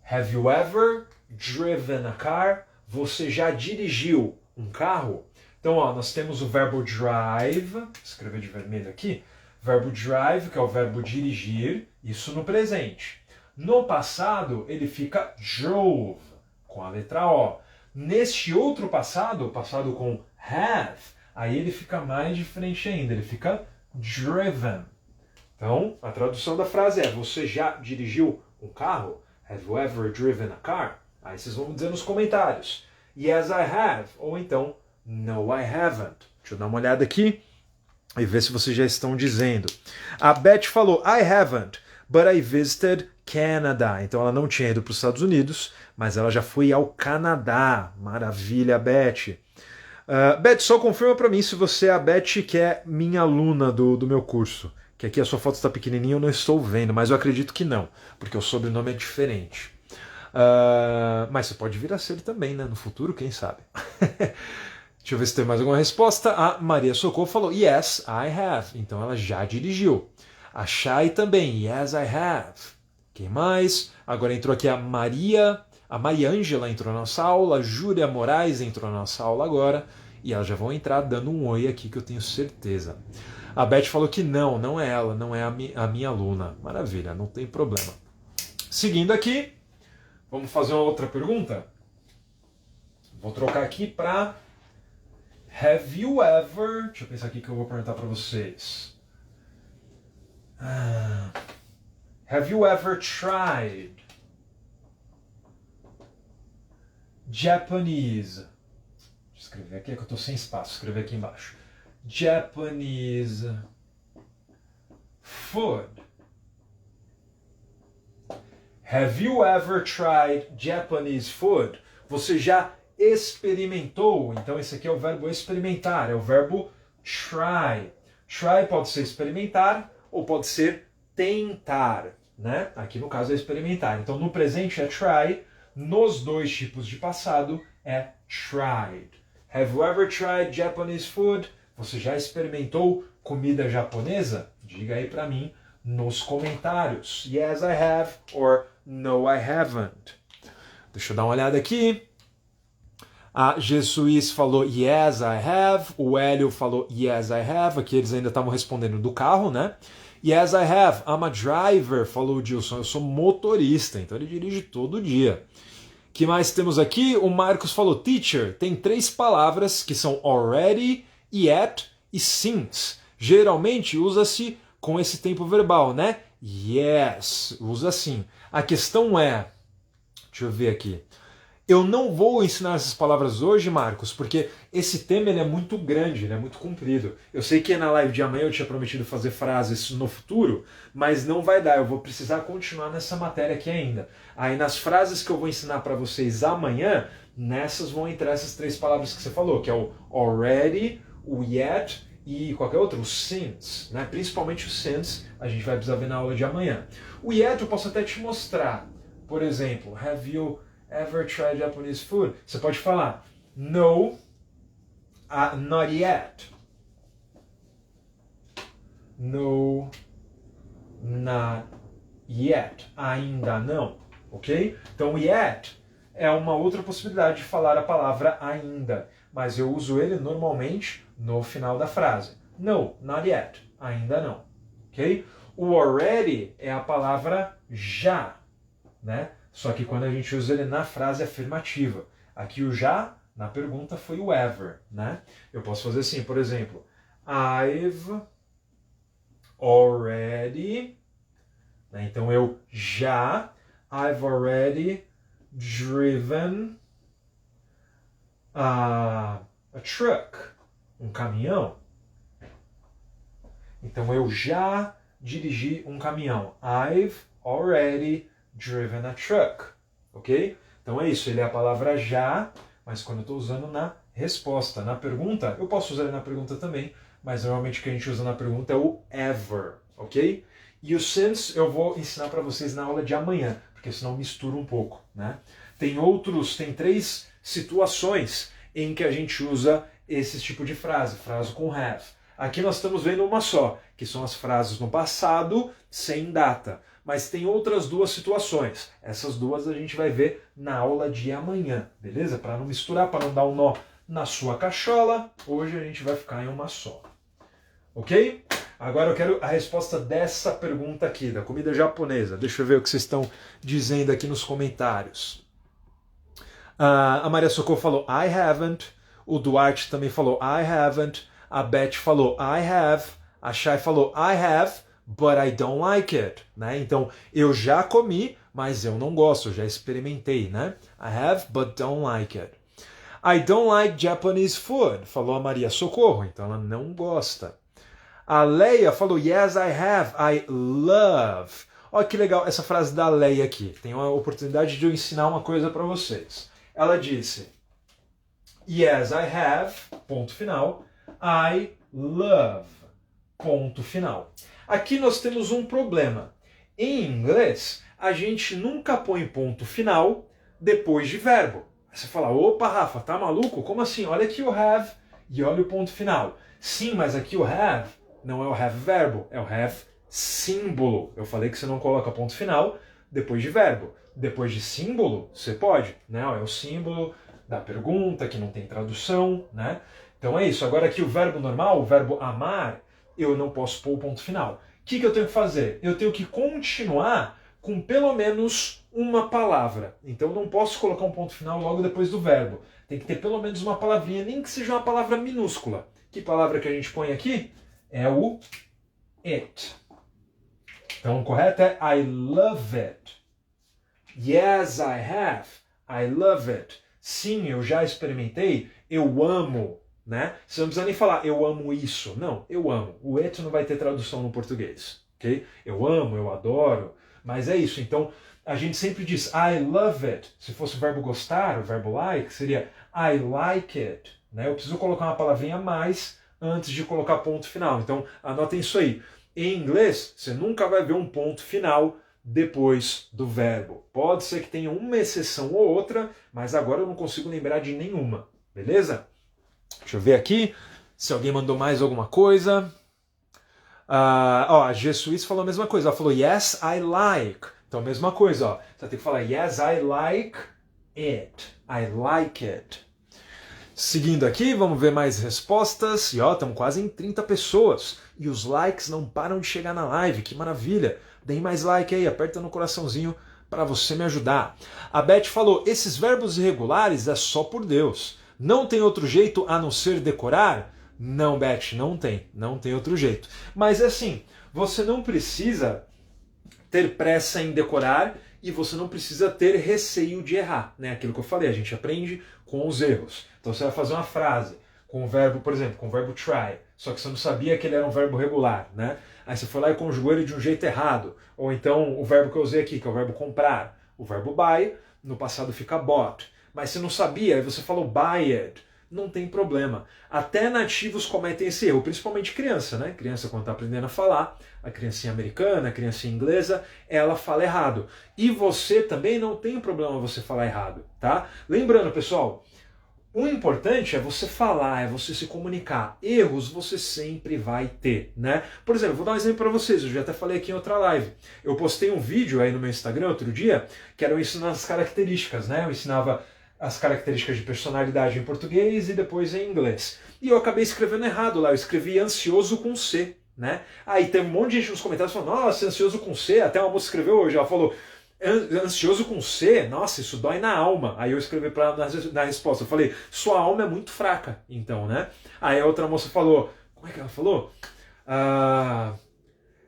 Speaker 1: Have you ever driven a car? Você já dirigiu um carro? Então, ó, nós temos o verbo drive, vou escrever de vermelho aqui, verbo drive, que é o verbo dirigir, isso no presente. No passado, ele fica drove, com a letra O. Neste outro passado, o passado com have, aí ele fica mais diferente ainda, ele fica driven. Então, a tradução da frase é: você já dirigiu um carro? Have you ever driven a car? Aí vocês vão me dizer nos comentários: Yes, I have. Ou então, No, I haven't. Deixa eu dar uma olhada aqui e ver se vocês já estão dizendo. A Beth falou: I haven't, but I visited Canada. Então ela não tinha ido para os Estados Unidos, mas ela já foi ao Canadá. Maravilha, Beth. Beth, só confirma para mim se você é a Beth que é minha aluna do meu curso. Que aqui a sua foto está pequenininha, eu não estou vendo, mas eu acredito que não, porque o sobrenome é diferente. Mas você pode vir a ser também, né? No futuro, quem sabe. Deixa eu ver se tem mais alguma resposta. A Maria Socorro falou: Yes, I have. Então ela já dirigiu. A Chay também: Yes, I have. Quem mais? Agora entrou aqui a Mariângela entrou na nossa aula, a Júlia Moraes entrou na nossa aula agora, e elas já vão entrar dando um oi aqui que eu tenho certeza. A Beth falou que não é ela, não é a minha aluna. Maravilha, não tem problema. Seguindo aqui, vamos fazer uma outra pergunta? Vou trocar aqui para Have you ever... Deixa eu pensar aqui que eu vou perguntar para vocês. Have you ever tried Japanese? Deixa eu escrever aqui, é que eu estou sem espaço. Escrever aqui embaixo. Japanese food. Have you ever tried Japanese food? Você já experimentou? Então esse aqui é o verbo experimentar, é o verbo try. Try pode ser experimentar ou pode ser tentar, né? Aqui no caso é experimentar. Então no presente é try, nos dois tipos de passado é tried. Have you ever tried Japanese food? Você já experimentou comida japonesa? Diga aí pra mim nos comentários. Yes, I have or no, I haven't. Deixa eu dar uma olhada aqui. A Jesus falou yes, I have. O Hélio falou yes, I have. Aqui eles ainda estavam respondendo do carro, né? Yes, I have. I'm a driver, falou o Dilson. Eu sou motorista, então ele dirige todo dia. Que mais temos aqui? O Marcos falou teacher. Tem 3 palavras que são already, yet e since. Geralmente usa-se com esse tempo verbal, né? Yes, usa assim. A questão é, deixa eu ver aqui. Eu não vou ensinar essas palavras hoje, Marcos, porque esse tema ele é muito grande, ele é muito comprido. Eu sei que na live de amanhã eu tinha prometido fazer frases no futuro, mas não vai dar, eu vou precisar continuar nessa matéria aqui ainda. Aí nas frases que eu vou ensinar para vocês amanhã, nessas vão entrar essas 3 palavras que você falou, que é o already, o yet e qualquer outro, o since, né? Principalmente o since, a gente vai precisar ver na aula de amanhã. O yet eu posso até te mostrar. Por exemplo, have you ever tried Japanese food? Você pode falar no, not yet. No, not yet. Ainda não, ok? Então yet é uma outra possibilidade de falar a palavra ainda, mas eu uso ele normalmente no final da frase. No, not yet. Ainda não, ok? O already é a palavra já, né? Só que quando a gente usa ele na frase afirmativa. Aqui o já, na pergunta, foi o ever, né? Eu posso fazer assim, por exemplo, I've already, né? Então eu já, I've already driven a truck, um caminhão. Então eu já dirigi um caminhão. I've already driven a truck. Ok? Então é isso, ele é a palavra já, mas quando eu estou usando na resposta. Na pergunta, eu posso usar ele na pergunta também, mas normalmente o que a gente usa na pergunta é o ever. Ok? E o since eu vou ensinar para vocês na aula de amanhã, porque senão mistura um pouco, né? Tem 3 situações em que a gente usa esse tipo de frase com have. Aqui nós estamos vendo uma só, que são as frases no passado sem data. Mas tem outras 2 situações. Essas 2 a gente vai ver na aula de amanhã, beleza? Para não misturar, para não dar um nó na sua cachola, hoje a gente vai ficar em uma só. Ok? Agora eu quero a resposta dessa pergunta aqui, da comida japonesa. Deixa eu ver o que vocês estão dizendo aqui nos comentários. A Maria Socorro falou, I haven't. O Duarte também falou, I haven't. A Beth falou, I have. A Shai falou, I have, but I don't like it. Né? Então, eu já comi, mas eu não gosto, eu já experimentei. Né? I have, but don't like it. I don't like Japanese food, falou a Maria Socorro. Então, ela não gosta. A Leia falou, yes, I have, I love. Olha que legal essa frase da Leia aqui. Tem uma oportunidade de eu ensinar uma coisa para vocês. Ela disse, yes, I have, ponto final, I love, ponto final. Aqui nós temos um problema. Em inglês, a gente nunca põe ponto final depois de verbo. Você fala, opa, Rafa, tá maluco? Como assim? Olha aqui o have e olha o ponto final. Sim, mas aqui o have não é o have verbo, é o have símbolo. Eu falei que você não coloca ponto final depois de verbo. Depois de símbolo, você pode, né? É o símbolo da pergunta, que não tem tradução, né? Então é isso. Agora aqui o verbo normal, o verbo amar, eu não posso pôr o ponto final. O que eu tenho que fazer? Eu tenho que continuar com pelo menos uma palavra. Então eu não posso colocar um ponto final logo depois do verbo. Tem que ter pelo menos uma palavrinha, nem que seja uma palavra minúscula. Que palavra que a gente põe aqui? É o it. Então o correto é I love it. Yes, I have. I love it. Sim, eu já experimentei. Eu amo. Né? Você não precisa nem falar eu amo isso. Não, eu amo. O it não vai ter tradução no português. Okay? Eu amo, eu adoro. Mas é isso. Então a gente sempre diz I love it. Se fosse o verbo gostar, o verbo like, seria I like it. Né? Eu preciso colocar uma palavrinha a mais antes de colocar ponto final. Então anotem isso aí. Em inglês, você nunca vai ver um ponto final depois do verbo. Pode ser que tenha uma exceção ou outra, mas agora eu não consigo lembrar de nenhuma. Beleza? Deixa eu ver aqui se alguém mandou mais alguma coisa. A G Suisse falou a mesma coisa. Ela falou yes, I like. Então a mesma coisa. Ó. Você tem que falar yes, I like it. I like it. Seguindo aqui, vamos ver mais respostas. E ó, estamos quase em 30 pessoas. E os likes não param de chegar na live. Que maravilha. Deem mais like aí, aperta no coraçãozinho para você me ajudar. A Beth falou, esses verbos irregulares é só por Deus. Não tem outro jeito a não ser decorar? Não, Beth, não tem. Não tem outro jeito. Mas assim, você não precisa ter pressa em decorar e você não precisa ter receio de errar. Né? Aquilo que eu falei, a gente aprende com os erros. Então você vai fazer uma frase com o verbo, por exemplo, com o verbo try, só que você não sabia que ele era um verbo regular, né? Aí você foi lá e conjugou ele de um jeito errado. Ou então o verbo que eu usei aqui, que é o verbo comprar, o verbo buy, no passado fica bought. Mas você não sabia, aí você falou buy it. Não tem problema. Até nativos cometem esse erro, principalmente criança, né? Criança quando está aprendendo a falar, a criancinha americana, a criancinha inglesa, ela fala errado. E você também não tem problema você falar errado, tá? Lembrando, pessoal, o importante é você falar, é você se comunicar. Erros você sempre vai ter, né? Por exemplo, vou dar um exemplo para vocês, eu já até falei aqui em outra live. Eu postei um vídeo aí no meu Instagram outro dia, que era eu ensinando as características, né? Eu ensinava as características de personalidade em português e depois em inglês. E eu acabei escrevendo errado lá, eu escrevi ansioso com C, né? Aí tem um monte de gente nos comentários falando, nossa, ansioso com C, até uma moça escreveu hoje, ela falou, ansioso com C, nossa, isso dói na alma. Aí eu escrevi na resposta, eu falei, sua alma é muito fraca, então, né? Aí a outra moça falou, como é que ela falou?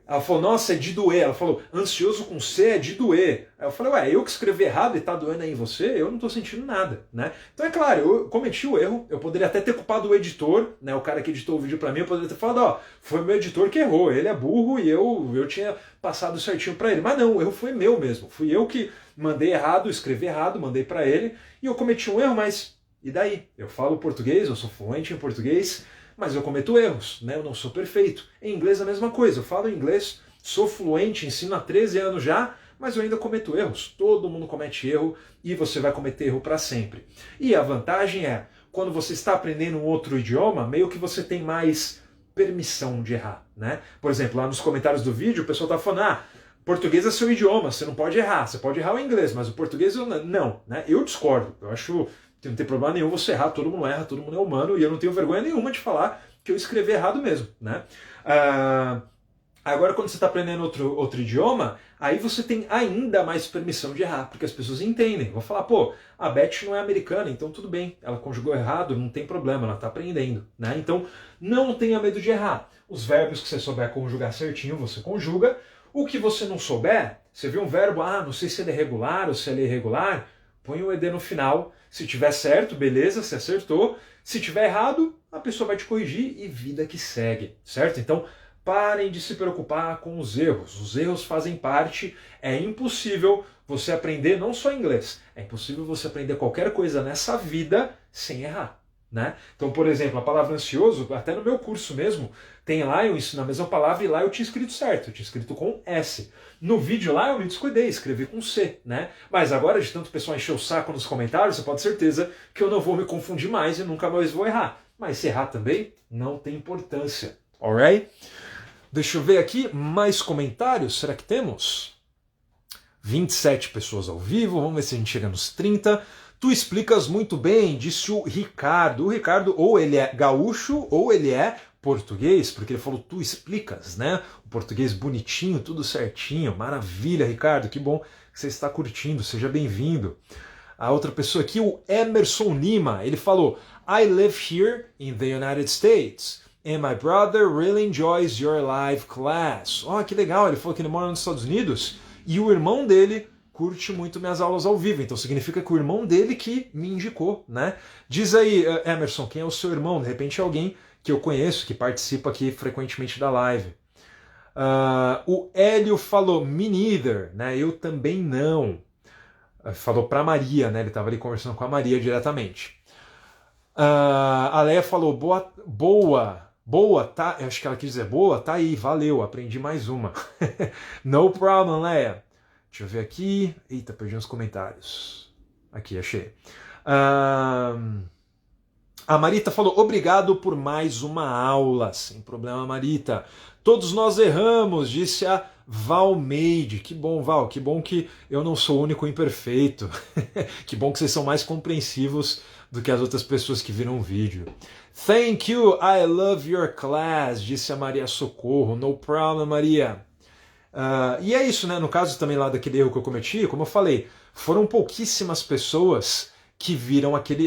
Speaker 1: Ela falou, nossa, é de doer. Ela falou, ansioso com C é de doer. Aí eu falei, ué, eu que escrevi errado e tá doendo aí em você? Eu não tô sentindo nada, né? Então é claro, eu cometi o erro, eu poderia até ter culpado o editor, né? O cara que editou o vídeo pra mim, eu poderia ter falado, ó, foi o meu editor que errou, ele é burro e eu tinha passado certinho pra ele. Mas não, o erro foi meu mesmo. Fui eu que mandei errado, escrevi errado, mandei pra ele, e eu cometi um erro, mas e daí? Eu falo português, eu sou fluente em português, mas eu cometo erros, né? Eu não sou perfeito. Em inglês é a mesma coisa, eu falo inglês, sou fluente, ensino há 13 anos já, mas eu ainda cometo erros. Todo mundo comete erro e você vai cometer erro para sempre. E a vantagem é, quando você está aprendendo um outro idioma, meio que você tem mais permissão de errar, né? Por exemplo, lá nos comentários do vídeo, o pessoal tá falando, português é seu idioma, você não pode errar. Você pode errar o inglês, mas o português não, né? Eu discordo. Eu acho que não tem problema nenhum você errar, todo mundo erra, todo mundo é humano, e eu não tenho vergonha nenhuma de falar que eu escrevi errado mesmo, né? Agora, quando você está aprendendo outro idioma, aí você tem ainda mais permissão de errar, porque as pessoas entendem. Vou falar, pô, a Beth não é americana, então tudo bem, ela conjugou errado, não tem problema, ela está aprendendo, né? Então, não tenha medo de errar. Os verbos que você souber conjugar certinho, você conjuga. O que você não souber, você vê um verbo, não sei se ele é regular ou se ele é irregular, põe o ED no final. Se tiver certo, beleza, você acertou. Se tiver errado, a pessoa vai te corrigir e vida que segue, certo? Então, parem de se preocupar com os erros. Os erros fazem parte. É impossível você aprender não só inglês, é impossível você aprender qualquer coisa nessa vida sem errar, né? Então, por exemplo, a palavra ansioso, até no meu curso mesmo, tem lá, eu ensino a mesma palavra e lá eu tinha escrito certo, eu tinha escrito com S. No vídeo lá eu me descuidei, escrevi com C, né? Mas agora, de tanto o pessoal encher o saco nos comentários, você pode ter certeza que eu não vou me confundir mais e nunca mais vou errar. Mas se errar também, não tem importância, alright? Deixa eu ver aqui, mais comentários, será que temos? 27 pessoas ao vivo, vamos ver se a gente chega nos 30. Tu explicas muito bem, disse o Ricardo. O Ricardo, ou ele é gaúcho, ou ele é português, porque ele falou tu explicas, né? O português bonitinho, tudo certinho. Maravilha, Ricardo, que bom que você está curtindo, seja bem-vindo. A outra pessoa aqui, o Emerson Lima, ele falou I live here in the United States and my brother really enjoys your live class. Oh, que legal, ele falou que ele mora nos Estados Unidos e o irmão dele curte muito minhas aulas ao vivo, então significa que o irmão dele que me indicou, né? Diz aí, Emerson, quem é o seu irmão? De repente é alguém que eu conheço, que participa aqui frequentemente da live. O Hélio falou, me neither, né? Eu também não. Falou pra Maria, né? Ele estava ali conversando com a Maria diretamente. A Leia falou, boa, tá? Eu acho que ela quis dizer boa, tá aí, valeu, aprendi mais uma. No problem, Leia. Deixa eu ver aqui. Eita, perdi uns comentários. Aqui, achei. A Marita falou, obrigado por mais uma aula. Sem problema, Marita. Todos nós erramos, disse a Valmeide. Que bom, Val, que bom que eu não sou o único imperfeito. Que bom que vocês são mais compreensivos do que as outras pessoas que viram o vídeo. Thank you, I love your class, disse a Maria Socorro. No problem, Maria. E é isso, né? No caso também lá daquele erro que eu cometi, como eu falei, foram pouquíssimas pessoas que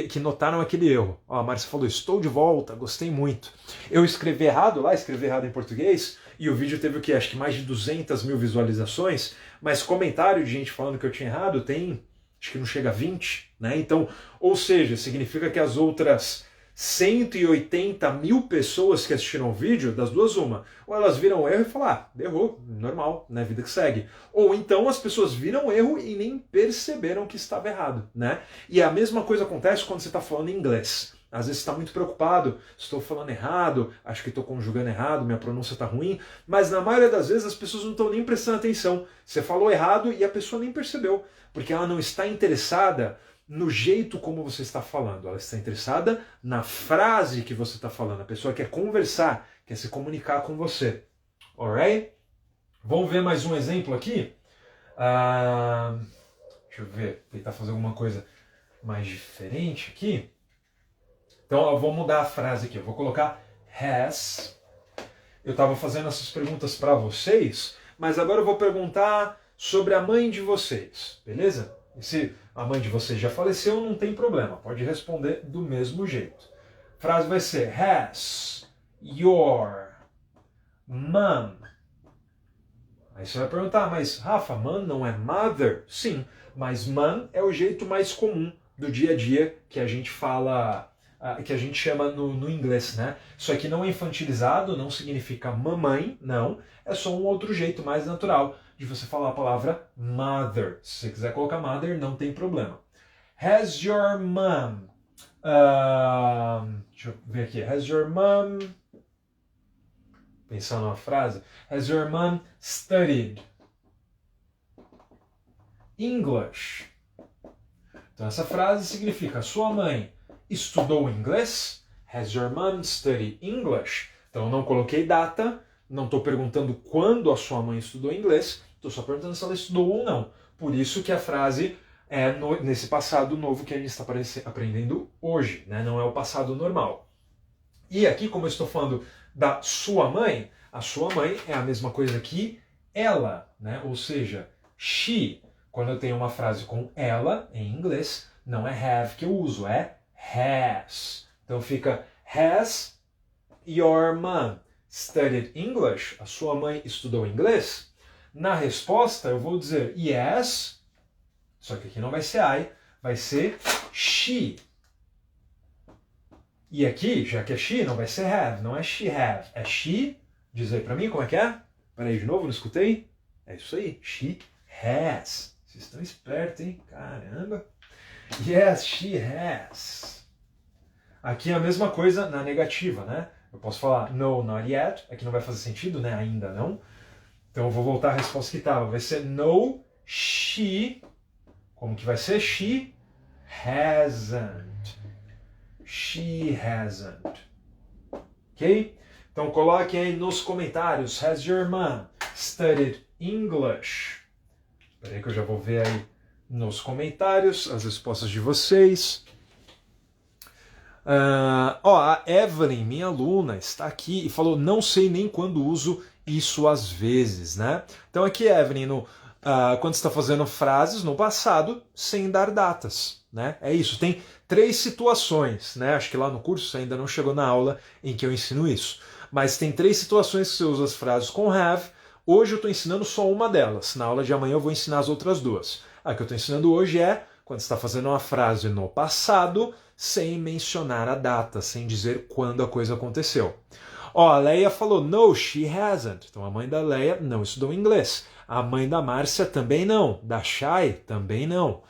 Speaker 1: que notaram aquele erro. Ó, a Márcia falou, estou de volta, gostei muito. Eu escrevi errado lá, escrevi errado em português, e o vídeo teve o quê? Acho que mais de 200 mil visualizações, mas comentário de gente falando que eu tinha errado tem, acho que não chega a 20, né? Então, ou seja, significa que as outras 180 mil pessoas que assistiram o vídeo, das duas uma, ou elas viram o erro e falaram, errou, normal, né, vida que segue. Ou então as pessoas viram o erro e nem perceberam que estava errado, né? E a mesma coisa acontece quando você está falando inglês. Às vezes você está muito preocupado, estou falando errado, acho que estou conjugando errado, minha pronúncia está ruim, mas na maioria das vezes as pessoas não estão nem prestando atenção. Você falou errado e a pessoa nem percebeu, porque ela não está interessada no jeito como você está falando. Ela está interessada na frase que você está falando. A pessoa quer conversar, quer se comunicar com você. Alright? Vamos ver mais um exemplo aqui? Deixa eu ver, tentar fazer alguma coisa mais diferente aqui. Então eu vou mudar a frase aqui. Eu vou colocar has. Eu estava fazendo essas perguntas para vocês, mas agora eu vou perguntar sobre a mãe de vocês. Beleza? E se a mãe de vocês já faleceu, não tem problema. Pode responder do mesmo jeito. A frase vai ser Has your mom Aí você vai perguntar, mas Rafa, man não é mother? Sim, mas man é o jeito mais comum do dia a dia que a gente fala, que a gente chama no inglês, né? Isso aqui não é infantilizado, não significa mamãe, não. É só um outro jeito mais natural de você falar a palavra mother. Se você quiser colocar mother, não tem problema. Has your mom... deixa eu ver aqui. Has your mom... Pensando numa frase. Has your mom studied English? Então essa frase significa sua mãe estudou inglês? Has your mom studied English? Então eu não coloquei data, não estou perguntando quando a sua mãe estudou inglês, estou só perguntando se ela estudou ou não. Por isso que a frase é nesse passado novo que a gente está aprendendo hoje, né? Não é o passado normal. E aqui, como eu estou falando da sua mãe, a sua mãe é a mesma coisa que ela, né? Ou seja, she. Quando eu tenho uma frase com ela, em inglês, não é have que eu uso, é has. Então fica, has your mom studied English? A sua mãe estudou inglês? Na resposta, eu vou dizer yes, só que aqui não vai ser I, vai ser she. E aqui, já que é she, não vai ser have, não é she have, é she. Diz aí pra mim como é que é? Peraí, de novo, não escutei? É isso aí, she has. Vocês estão espertos, hein? Caramba. Yes, she has. Aqui é a mesma coisa na negativa, né? Eu posso falar no, not yet. Aqui não vai fazer sentido, né? Ainda não. Então eu vou voltar à resposta que estava. Vai ser no, she. Como que vai ser? She hasn't. She hasn't. Ok? Então coloquem aí nos comentários. Has your mom studied English? Espera aí que eu já vou ver aí nos comentários as respostas de vocês. A Evelyn, minha aluna, está aqui e falou, não sei nem quando uso isso às vezes, né? Então aqui, Evelyn, quando você está fazendo frases no passado, sem dar datas, né? É isso, tem 3 situações, né? Acho que lá no curso você ainda não chegou na aula em que eu ensino isso. Mas tem 3 situações que você usa as frases com have. Hoje eu estou ensinando só uma delas. Na aula de amanhã eu vou ensinar as outras 2. A que eu estou ensinando hoje é quando você está fazendo uma frase no passado, sem mencionar a data, sem dizer quando a coisa aconteceu. A Leia falou, no, she hasn't. Então a mãe da Leia não estudou inglês. A mãe da Márcia também não. Da Chay também não.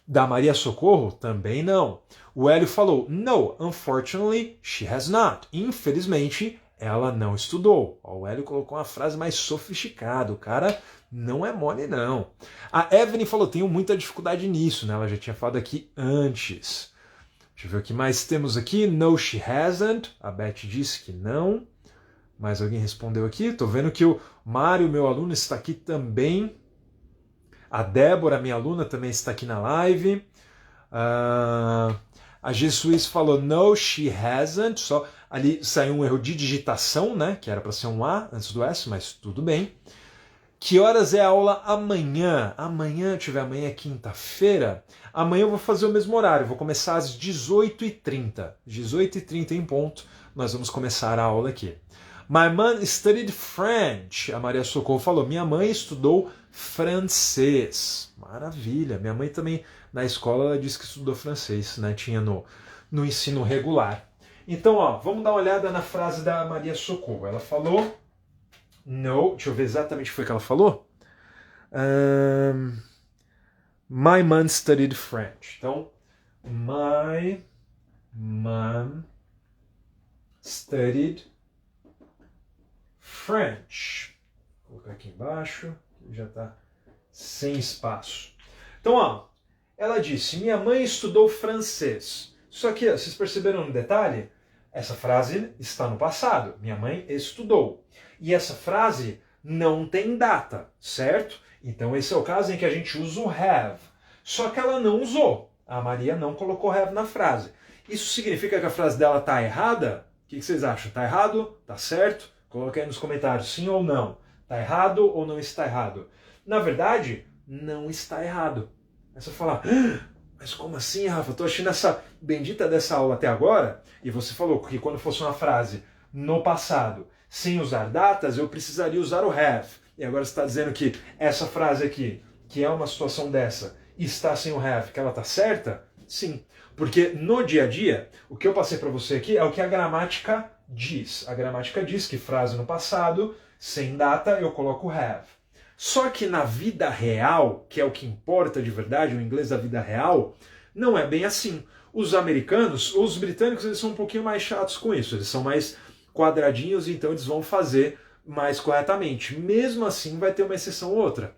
Speaker 1: Da Maria Socorro também não. O Hélio falou, no, unfortunately, she has not. Infelizmente, ela não estudou. O Hélio colocou uma frase mais sofisticada. O cara não é mole, não. A Evelyn falou, tenho muita dificuldade nisso, né? Ela já tinha falado aqui antes. Deixa eu ver o que mais temos aqui. No, she hasn't. A Beth disse que não. Mais alguém respondeu aqui? Estou vendo que o Mário, meu aluno, está aqui também. A Débora, minha aluna, também está aqui na live. A G. Suíça falou, no, she hasn't. Só ali saiu um erro de digitação, né? Que era para ser um A antes do S, mas tudo bem. Que horas é a aula amanhã? Amanhã, deixa eu ver, amanhã é quinta-feira. Amanhã eu vou fazer o mesmo horário, vou começar às 18h30. 18h30 em ponto, nós vamos começar a aula aqui. My mom studied French. A Maria Socorro falou, minha mãe estudou francês. Maravilha. Minha mãe também, na escola, ela disse que estudou francês, né? Tinha no ensino regular. Então, vamos dar uma olhada na frase da Maria Socorro. Ela falou... No, deixa eu ver exatamente o que foi que ela falou. My mom studied French. Então, my mom studied French. Vou colocar aqui embaixo, já está sem espaço. Então, ela disse, minha mãe estudou francês. Só que, vocês perceberam um detalhe? Essa frase está no passado. Minha mãe estudou. E essa frase não tem data, certo? Então esse é o caso em que a gente usa o have. Só que ela não usou. A Maria não colocou have na frase. Isso significa que a frase dela está errada? O que vocês acham? Está errado? Está certo? Coloque aí nos comentários, sim ou não. Está errado ou não está errado? Na verdade, não está errado. Aí você fala, mas como assim, Rafa? Estou achando essa bendita dessa aula até agora. E você falou que quando fosse uma frase no passado, sem usar datas, eu precisaria usar o have. e agora você está dizendo que essa frase aqui, que é uma situação dessa, está sem o have, que ela está certa? Sim. Porque no dia a dia, o que eu passei para você aqui é o que a gramática diz. A gramática diz que frase no passado, sem data, eu coloco have. Só que na vida real, que é o que importa de verdade, o inglês da vida real, não é bem assim. Os americanos, os britânicos, eles são um pouquinho mais chatos com isso. Eles são mais quadradinhos, então eles vão fazer mais corretamente. Mesmo assim, vai ter uma exceção ou outra.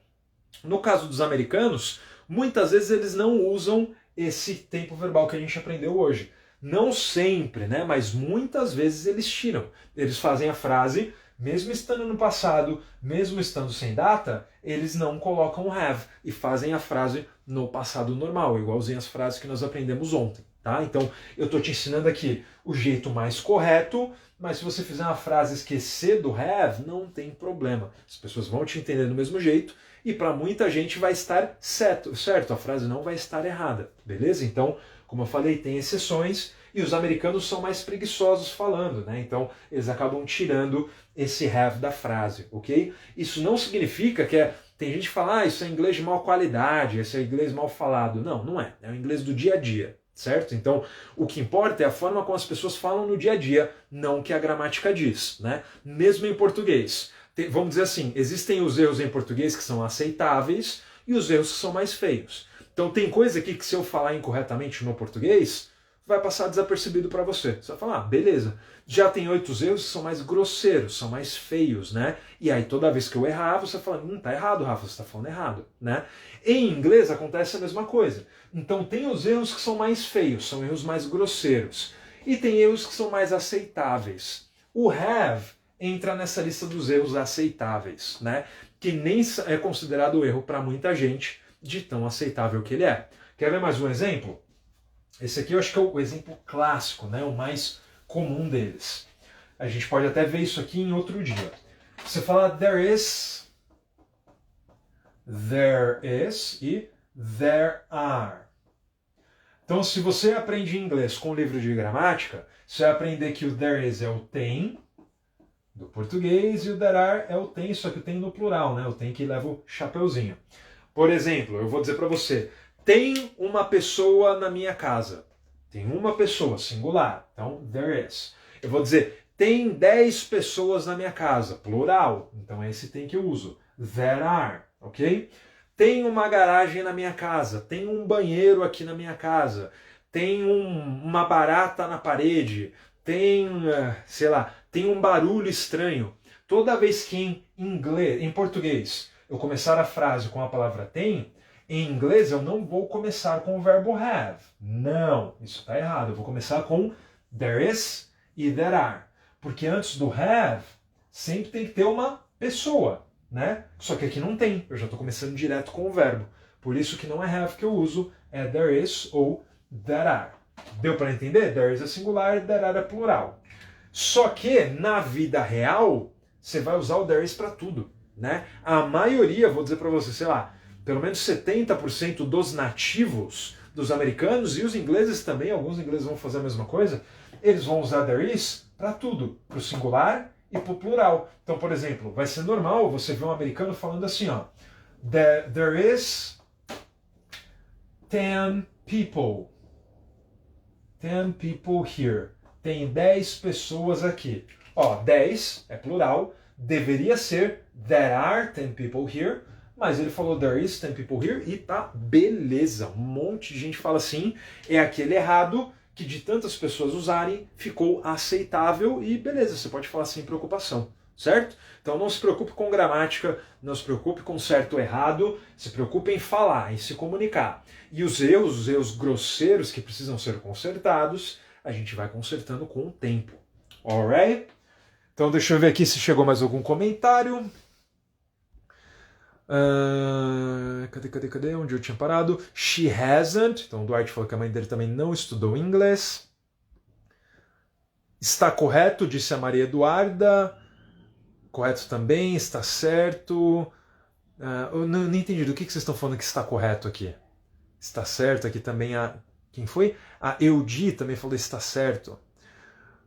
Speaker 1: No caso dos americanos, muitas vezes eles não usam esse tempo verbal que a gente aprendeu hoje. Não sempre, né? Mas muitas vezes eles tiram. Eles fazem a frase, mesmo estando no passado, mesmo estando sem data, eles não colocam have e fazem a frase no passado normal, igualzinho as frases que nós aprendemos ontem. Tá? Então, eu estou te ensinando aqui o jeito mais correto, mas se você fizer uma frase esquecer do have, não tem problema. As pessoas vão te entender do mesmo jeito e para muita gente vai estar certo, a frase não vai estar errada, beleza? Então, como eu falei, tem exceções e os americanos são mais preguiçosos falando, né? Então, eles acabam tirando esse have da frase, ok? Isso não significa que tem gente que fala, isso é inglês de mal qualidade, esse é inglês mal falado. Não, não é. É o inglês do dia a dia. Certo? Então, o que importa é a forma como as pessoas falam no dia a dia, não o que a gramática diz, né? Mesmo em português. Vamos dizer assim, existem os erros em português que são aceitáveis e os erros que são mais feios. Então tem coisa aqui que se eu falar incorretamente no português, vai passar desapercebido para você. Você vai falar, beleza. Já tem outros erros que são mais grosseiros, são mais feios, né? E aí toda vez que eu errar, você fala, tá errado, Rafa, você tá falando errado, né? Em inglês acontece a mesma coisa. Então tem os erros que são mais feios, são erros mais grosseiros. E tem erros que são mais aceitáveis. O have entra nessa lista dos erros aceitáveis, né? Que nem é considerado erro para muita gente, de tão aceitável que ele é. Quer ver mais um exemplo? Esse aqui eu acho que é o exemplo clássico, né? O mais comum deles. A gente pode até ver isso aqui em outro dia. Você fala there is e there are. Então, se você aprende inglês com o livro de gramática, você vai aprender que o there is é o tem do português e o there are é o tem, só que o tem no plural, né? O tem que leva o chapeuzinho. Por exemplo, eu vou dizer para você, tem uma pessoa na minha casa. Tem uma pessoa, singular. Então, there is. Eu vou dizer, tem 10 pessoas na minha casa, plural. Então, é esse tem que eu uso. There are, ok? Tem uma garagem na minha casa. Tem um banheiro aqui na minha casa. Tem uma barata na parede. Tem, sei lá, tem um barulho estranho. Toda vez que em português, eu começar a frase com a palavra tem, em inglês eu não vou começar com o verbo have. Não, isso está errado. Eu vou começar com there is e there are. Porque antes do have, sempre tem que ter uma pessoa, né? Só que aqui não tem. Eu já estou começando direto com o verbo. Por isso que não é have que eu uso, é there is ou there are. Deu para entender? There is é singular, there are é plural. Só que na vida real, você vai usar o there is para tudo, né? A maioria, vou dizer para você, sei lá, pelo menos 70% dos nativos dos americanos e os ingleses também, alguns ingleses vão fazer a mesma coisa, eles vão usar there is para tudo, para o singular e para o plural. Então, por exemplo, vai ser normal você ver um americano falando assim, ó, there is 10 people. 10 people here. Tem 10 pessoas aqui. Ó, 10 é plural, deveria ser there are 10 people here, mas ele falou there is 10 people here e tá beleza. Um monte de gente fala assim, é aquele errado que de tantas pessoas usarem ficou aceitável e beleza, você pode falar sem preocupação, certo? Então não se preocupe com gramática, não se preocupe com certo ou errado, se preocupe em falar, em se comunicar. E os erros grosseiros que precisam ser consertados, a gente vai consertando com o tempo. Alright? Então deixa eu ver aqui se chegou mais algum comentário. Cadê? Onde eu tinha parado? She hasn't. Então o Dwight falou que a mãe dele também não estudou inglês. Está correto, disse a Maria Eduarda. Correto também, está certo. Eu não entendi do que vocês estão falando que está correto aqui. Está certo aqui também a... Quem foi? A Eudi também falou está certo.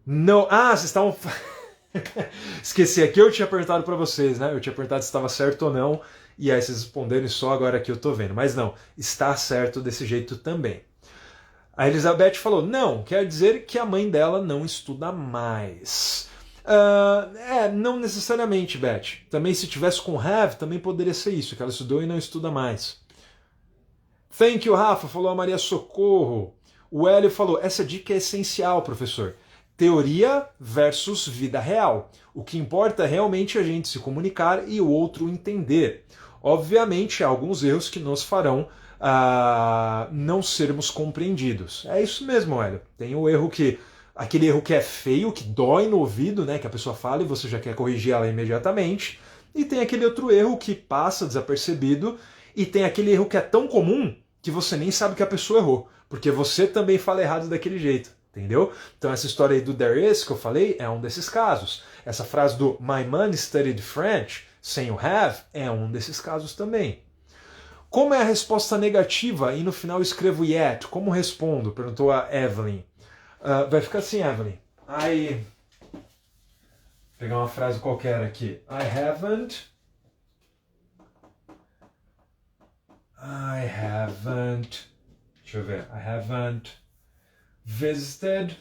Speaker 1: Não. Ah, vocês estavam... Esqueci, aqui eu tinha perguntado para vocês, né? Eu tinha perguntado se estava certo ou não, e aí vocês responderam só agora que eu tô vendo. Mas não, está certo desse jeito também. A Elizabeth falou, não, quer dizer que a mãe dela não estuda mais. Não necessariamente, Beth. Também se tivesse com have, também poderia ser isso, que ela estudou e não estuda mais. Thank you, Rafa, falou a Maria Socorro. O Hélio falou, essa dica é essencial, professor. Teoria versus vida real. O que importa é realmente a gente se comunicar e o outro entender. Obviamente, há alguns erros que nos farão não sermos compreendidos. É isso mesmo, Hélio. Tem o erro aquele erro que é feio, que dói no ouvido, né, que a pessoa fala e você já quer corrigir ela imediatamente. E tem aquele outro erro que passa desapercebido. E tem aquele erro que é tão comum que você nem sabe que a pessoa errou. Porque você também fala errado daquele jeito. Entendeu? Então essa história aí do there is que eu falei é um desses casos. Essa frase do my mom studied French sem o have é um desses casos também. Como é a resposta negativa e no final escrevo yet? Como respondo? Perguntou a Evelyn. Vai ficar assim, Evelyn. Vou pegar uma frase qualquer aqui. I haven't deixa eu ver. I haven't visited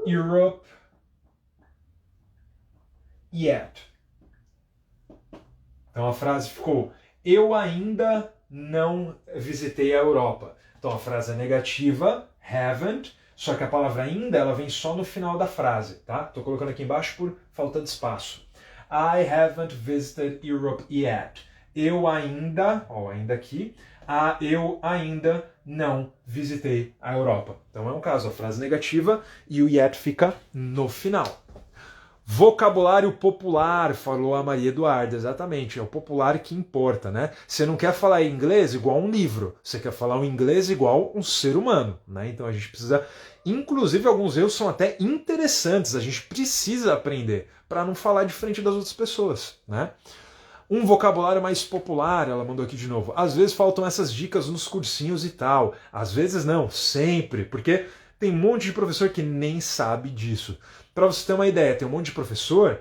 Speaker 1: Europe yet. Então a frase ficou: eu ainda não visitei a Europa. Então a frase é negativa, haven't, só que a palavra ainda ela vem só no final da frase, tá? Estou colocando aqui embaixo por falta de espaço. I haven't visited Europe yet. Eu ainda, ainda aqui, eu ainda não visitei a Europa. Então é um caso, a frase negativa e o yet fica no final. Vocabulário popular, falou a Maria Eduarda, exatamente, é o popular que importa, né? Você não quer falar inglês igual um livro, você quer falar um inglês igual um ser humano, né? Então a gente precisa, inclusive alguns erros são até interessantes, a gente precisa aprender para não falar diferente das outras pessoas, né? Um vocabulário mais popular, ela mandou aqui de novo. Às vezes faltam essas dicas nos cursinhos e tal. Às vezes não, sempre. Porque tem um monte de professor que nem sabe disso. Para você ter uma ideia, tem um monte de professor,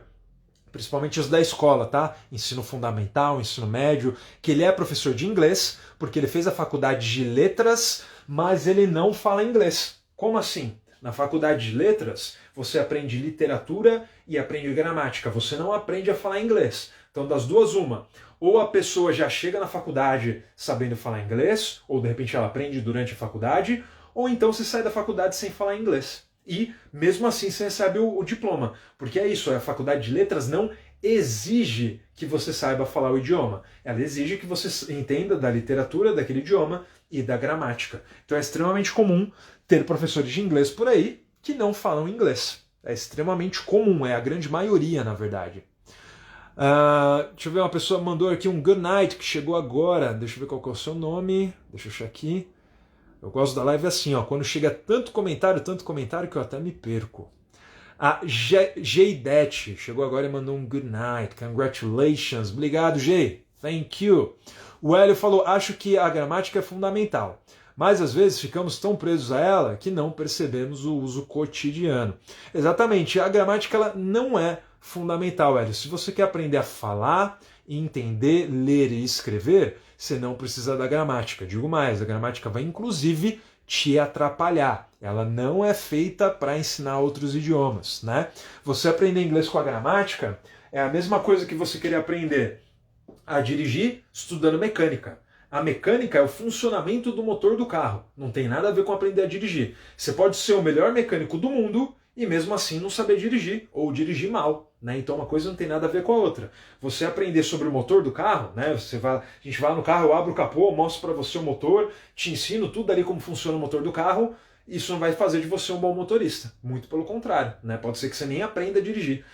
Speaker 1: principalmente os da escola, tá? Ensino fundamental, ensino médio, que ele é professor de inglês, porque ele fez a faculdade de letras, mas ele não fala inglês. Como assim? Na faculdade de letras, você aprende literatura e aprende gramática. Você não aprende a falar inglês. Então, das duas, uma. Ou a pessoa já chega na faculdade sabendo falar inglês, ou de repente ela aprende durante a faculdade, ou então você sai da faculdade sem falar inglês. E, mesmo assim, você recebe o diploma. Porque é isso, a faculdade de letras não exige que você saiba falar o idioma. Ela exige que você entenda da literatura daquele idioma e da gramática. Então é extremamente comum ter professores de inglês por aí que não falam inglês. É extremamente comum, é a grande maioria, na verdade. Deixa eu ver, uma pessoa mandou aqui um good night que chegou agora. Deixa eu ver qual que é o seu nome. Deixa eu achar aqui. Eu gosto da live assim, ó. Quando chega tanto comentário que eu até me perco. A Geidete chegou agora e mandou um good night. Congratulations. Obrigado, Gei. Thank you. O Hélio falou, acho que a gramática é fundamental. Mas às vezes ficamos tão presos a ela que não percebemos o uso cotidiano. Exatamente, a gramática ela não é fundamental, Hélio. Se você quer aprender a falar, entender, ler e escrever, você não precisa da gramática. Digo mais, a gramática vai inclusive te atrapalhar. Ela não é feita para ensinar outros idiomas, né? Você aprender inglês com a gramática é a mesma coisa que você querer aprender a dirigir estudando mecânica. A mecânica é o funcionamento do motor do carro. Não tem nada a ver com aprender a dirigir. Você pode ser o melhor mecânico do mundo e mesmo assim não saber dirigir ou dirigir mal, né? Então uma coisa não tem nada a ver com a outra. Você aprender sobre o motor do carro, né? A gente vai no carro, eu abro o capô, mostro para você o motor, te ensino tudo ali como funciona o motor do carro. Isso não vai fazer de você um bom motorista. Muito pelo contrário, né? Pode ser que você nem aprenda a dirigir.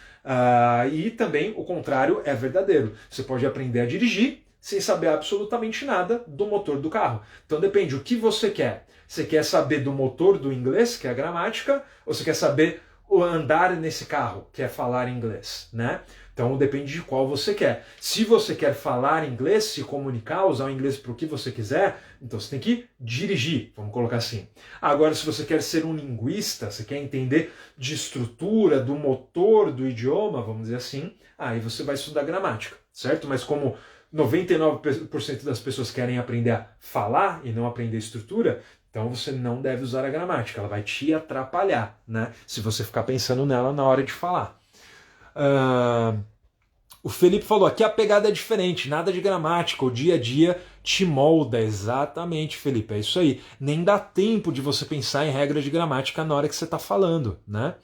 Speaker 1: E também o contrário é verdadeiro. Você pode aprender a dirigir sem saber absolutamente nada do motor do carro. Então depende o que você quer. Você quer saber do motor do inglês, que é a gramática, ou você quer saber andar nesse carro, que é falar inglês, né? Então depende de qual você quer. Se você quer falar inglês, se comunicar, usar o inglês para o que você quiser, então você tem que dirigir, vamos colocar assim. Agora, se você quer ser um linguista, você quer entender de estrutura, do motor do idioma, vamos dizer assim, aí você vai estudar gramática, certo? Mas como 99% das pessoas querem aprender a falar e não aprender estrutura, então você não deve usar a gramática, ela vai te atrapalhar, né? Se você ficar pensando nela na hora de falar. O Felipe falou, aqui a pegada é diferente, nada de gramática, o dia a dia te molda. Exatamente, Felipe, é isso aí. Nem dá tempo de você pensar em regra de gramática na hora que você está falando, né?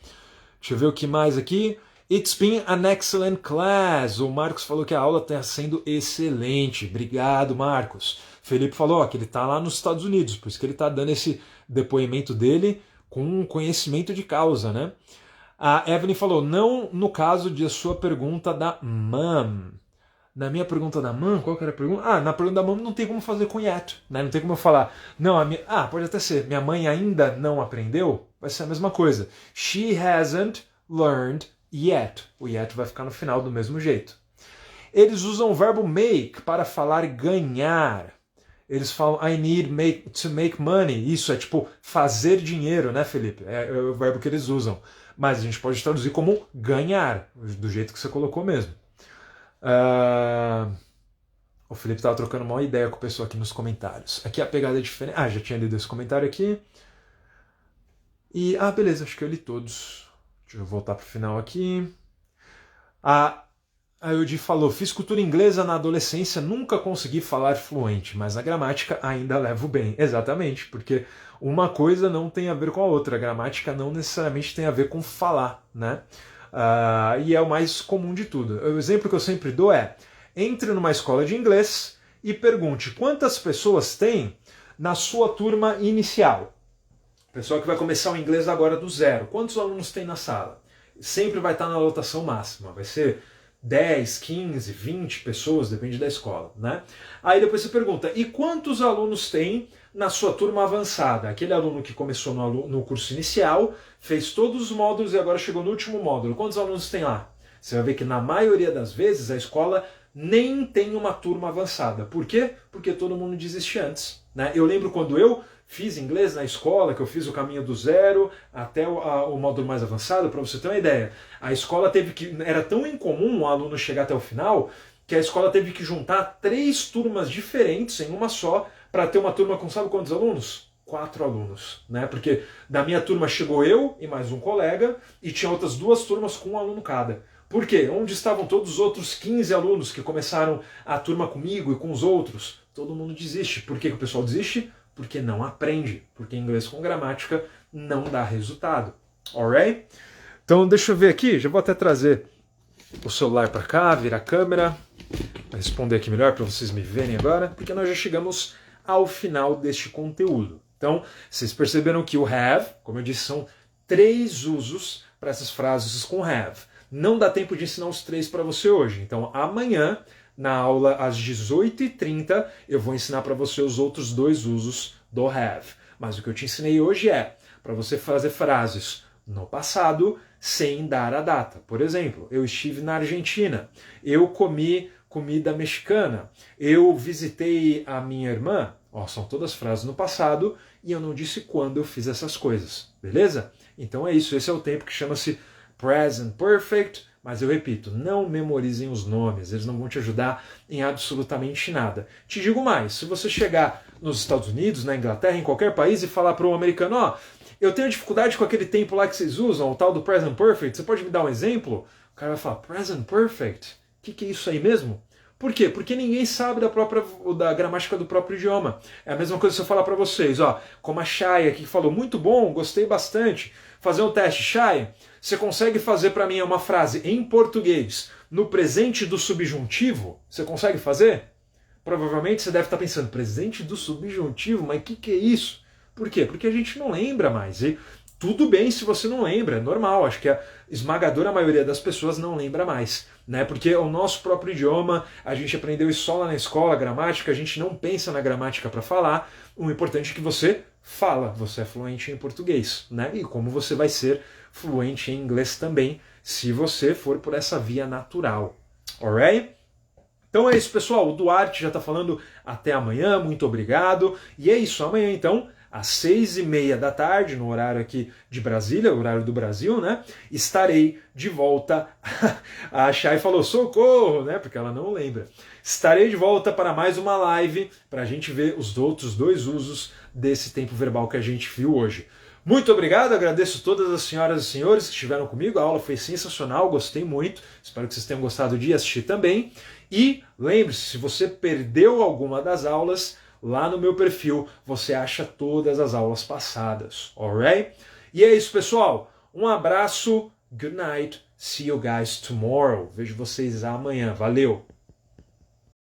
Speaker 1: Deixa eu ver o que mais aqui. It's been an excellent class. O Marcos falou que a aula está sendo excelente. Obrigado, Marcos. Felipe falou que ele está lá nos Estados Unidos, por isso que ele está dando esse depoimento dele com conhecimento de causa, né? A Evelyn falou, não no caso de sua pergunta da mom. Na minha pergunta da mom, qual que era a pergunta? Na pergunta da mom não tem como fazer com yet, né? Não tem como eu falar, não, pode até ser, minha mãe ainda não aprendeu, vai ser a mesma coisa. She hasn't learned yet. O yet vai ficar no final do mesmo jeito. Eles usam o verbo make para falar ganhar. Eles falam, I need to make money. Isso é tipo fazer dinheiro, né, Felipe? É o verbo que eles usam. Mas a gente pode traduzir como ganhar, do jeito que você colocou mesmo. O Felipe estava trocando uma ideia com o pessoal aqui nos comentários. Aqui a pegada é diferente. Já tinha lido esse comentário aqui. E, beleza, acho que eu li todos. Deixa eu voltar para o final aqui. A Eudi falou, fiz cultura inglesa na adolescência, nunca consegui falar fluente, mas a gramática ainda levo bem. Exatamente, porque uma coisa não tem a ver com a outra. A gramática não necessariamente tem a ver com falar, né? E é o mais comum de tudo. O exemplo que eu sempre dou é, entre numa escola de inglês e pergunte quantas pessoas tem na sua turma inicial. Pessoal que vai começar o inglês agora do zero. Quantos alunos tem na sala? Sempre vai estar na lotação máxima. Vai ser 10, 15, 20 pessoas, depende da escola, né? Aí depois você pergunta, e quantos alunos tem na sua turma avançada? Aquele aluno que começou no curso inicial, fez todos os módulos e agora chegou no último módulo. Quantos alunos tem lá? Você vai ver que na maioria das vezes a escola nem tem uma turma avançada. Por quê? Porque todo mundo desiste antes, né? Eu lembro quando eu fiz inglês na escola, que eu fiz o caminho do zero até o módulo mais avançado, para você ter uma ideia. A escola era tão incomum um aluno chegar até o final, que a escola teve que juntar 3 turmas diferentes em uma só, para ter uma turma com sabe quantos alunos? 4 alunos, né? Porque da minha turma chegou eu e mais um colega, e tinha outras 2 turmas com um aluno cada. Por quê? Onde estavam todos os outros 15 alunos que começaram a turma comigo e com os outros? Todo mundo desiste. Por que o pessoal desiste? Porque não aprende, porque inglês com gramática não dá resultado. Alright? Então deixa eu ver aqui, já vou até trazer o celular para cá, virar a câmera, para responder aqui melhor, para vocês me verem agora, porque nós já chegamos ao final deste conteúdo. Então, vocês perceberam que o have, como eu disse, são 3 usos para essas frases com have. Não dá tempo de ensinar os 3 para você hoje, então amanhã, na aula às 18h30, eu vou ensinar para você os outros 2 usos do have. Mas o que eu te ensinei hoje é para você fazer frases no passado sem dar a data. Por exemplo, eu estive na Argentina, eu comi comida mexicana, eu visitei a minha irmã. São todas frases no passado e eu não disse quando eu fiz essas coisas. Beleza? Então é isso, esse é o tempo que chama-se Present Perfect. Mas eu repito, não memorizem os nomes, eles não vão te ajudar em absolutamente nada. Te digo mais, se você chegar nos Estados Unidos, na Inglaterra, em qualquer país e falar para um americano, eu tenho dificuldade com aquele tempo lá que vocês usam, o tal do Present Perfect, você pode me dar um exemplo? O cara vai falar, Present Perfect? O que é isso aí mesmo? Por quê? Porque ninguém sabe da gramática do próprio idioma. É a mesma coisa se eu falar para vocês, como a Chay aqui que falou, muito bom, gostei bastante. Fazer um teste, Chay, você consegue fazer para mim uma frase em português no presente do subjuntivo? Você consegue fazer? Provavelmente você deve estar pensando, presente do subjuntivo? Mas o que é isso? Por quê? Porque a gente não lembra mais. E tudo bem se você não lembra, é normal, acho que a esmagadora maioria das pessoas não lembra mais, né? Porque é o nosso próprio idioma, a gente aprendeu isso só lá na escola, gramática, a gente não pensa na gramática para falar, o importante é que você fala, você é fluente em português, né? E como você vai ser fluente em inglês também, se você for por essa via natural, alright? Então é isso, pessoal, o Duarte já está falando até amanhã, muito obrigado, e é isso, amanhã então, às 6:30 da tarde, no horário aqui de Brasília, horário do Brasil, né? Estarei de volta. A Chay falou socorro, né? Porque ela não lembra. Estarei de volta para mais uma live para a gente ver os outros 2 usos desse tempo verbal que a gente viu hoje. Muito obrigado, agradeço todas as senhoras e senhores que estiveram comigo, a aula foi sensacional, gostei muito, espero que vocês tenham gostado de assistir também. E lembre-se, se você perdeu alguma das aulas, lá no meu perfil você acha todas as aulas passadas, alright? E é isso, pessoal. Um abraço, good night, see you guys tomorrow. Vejo vocês amanhã. Valeu!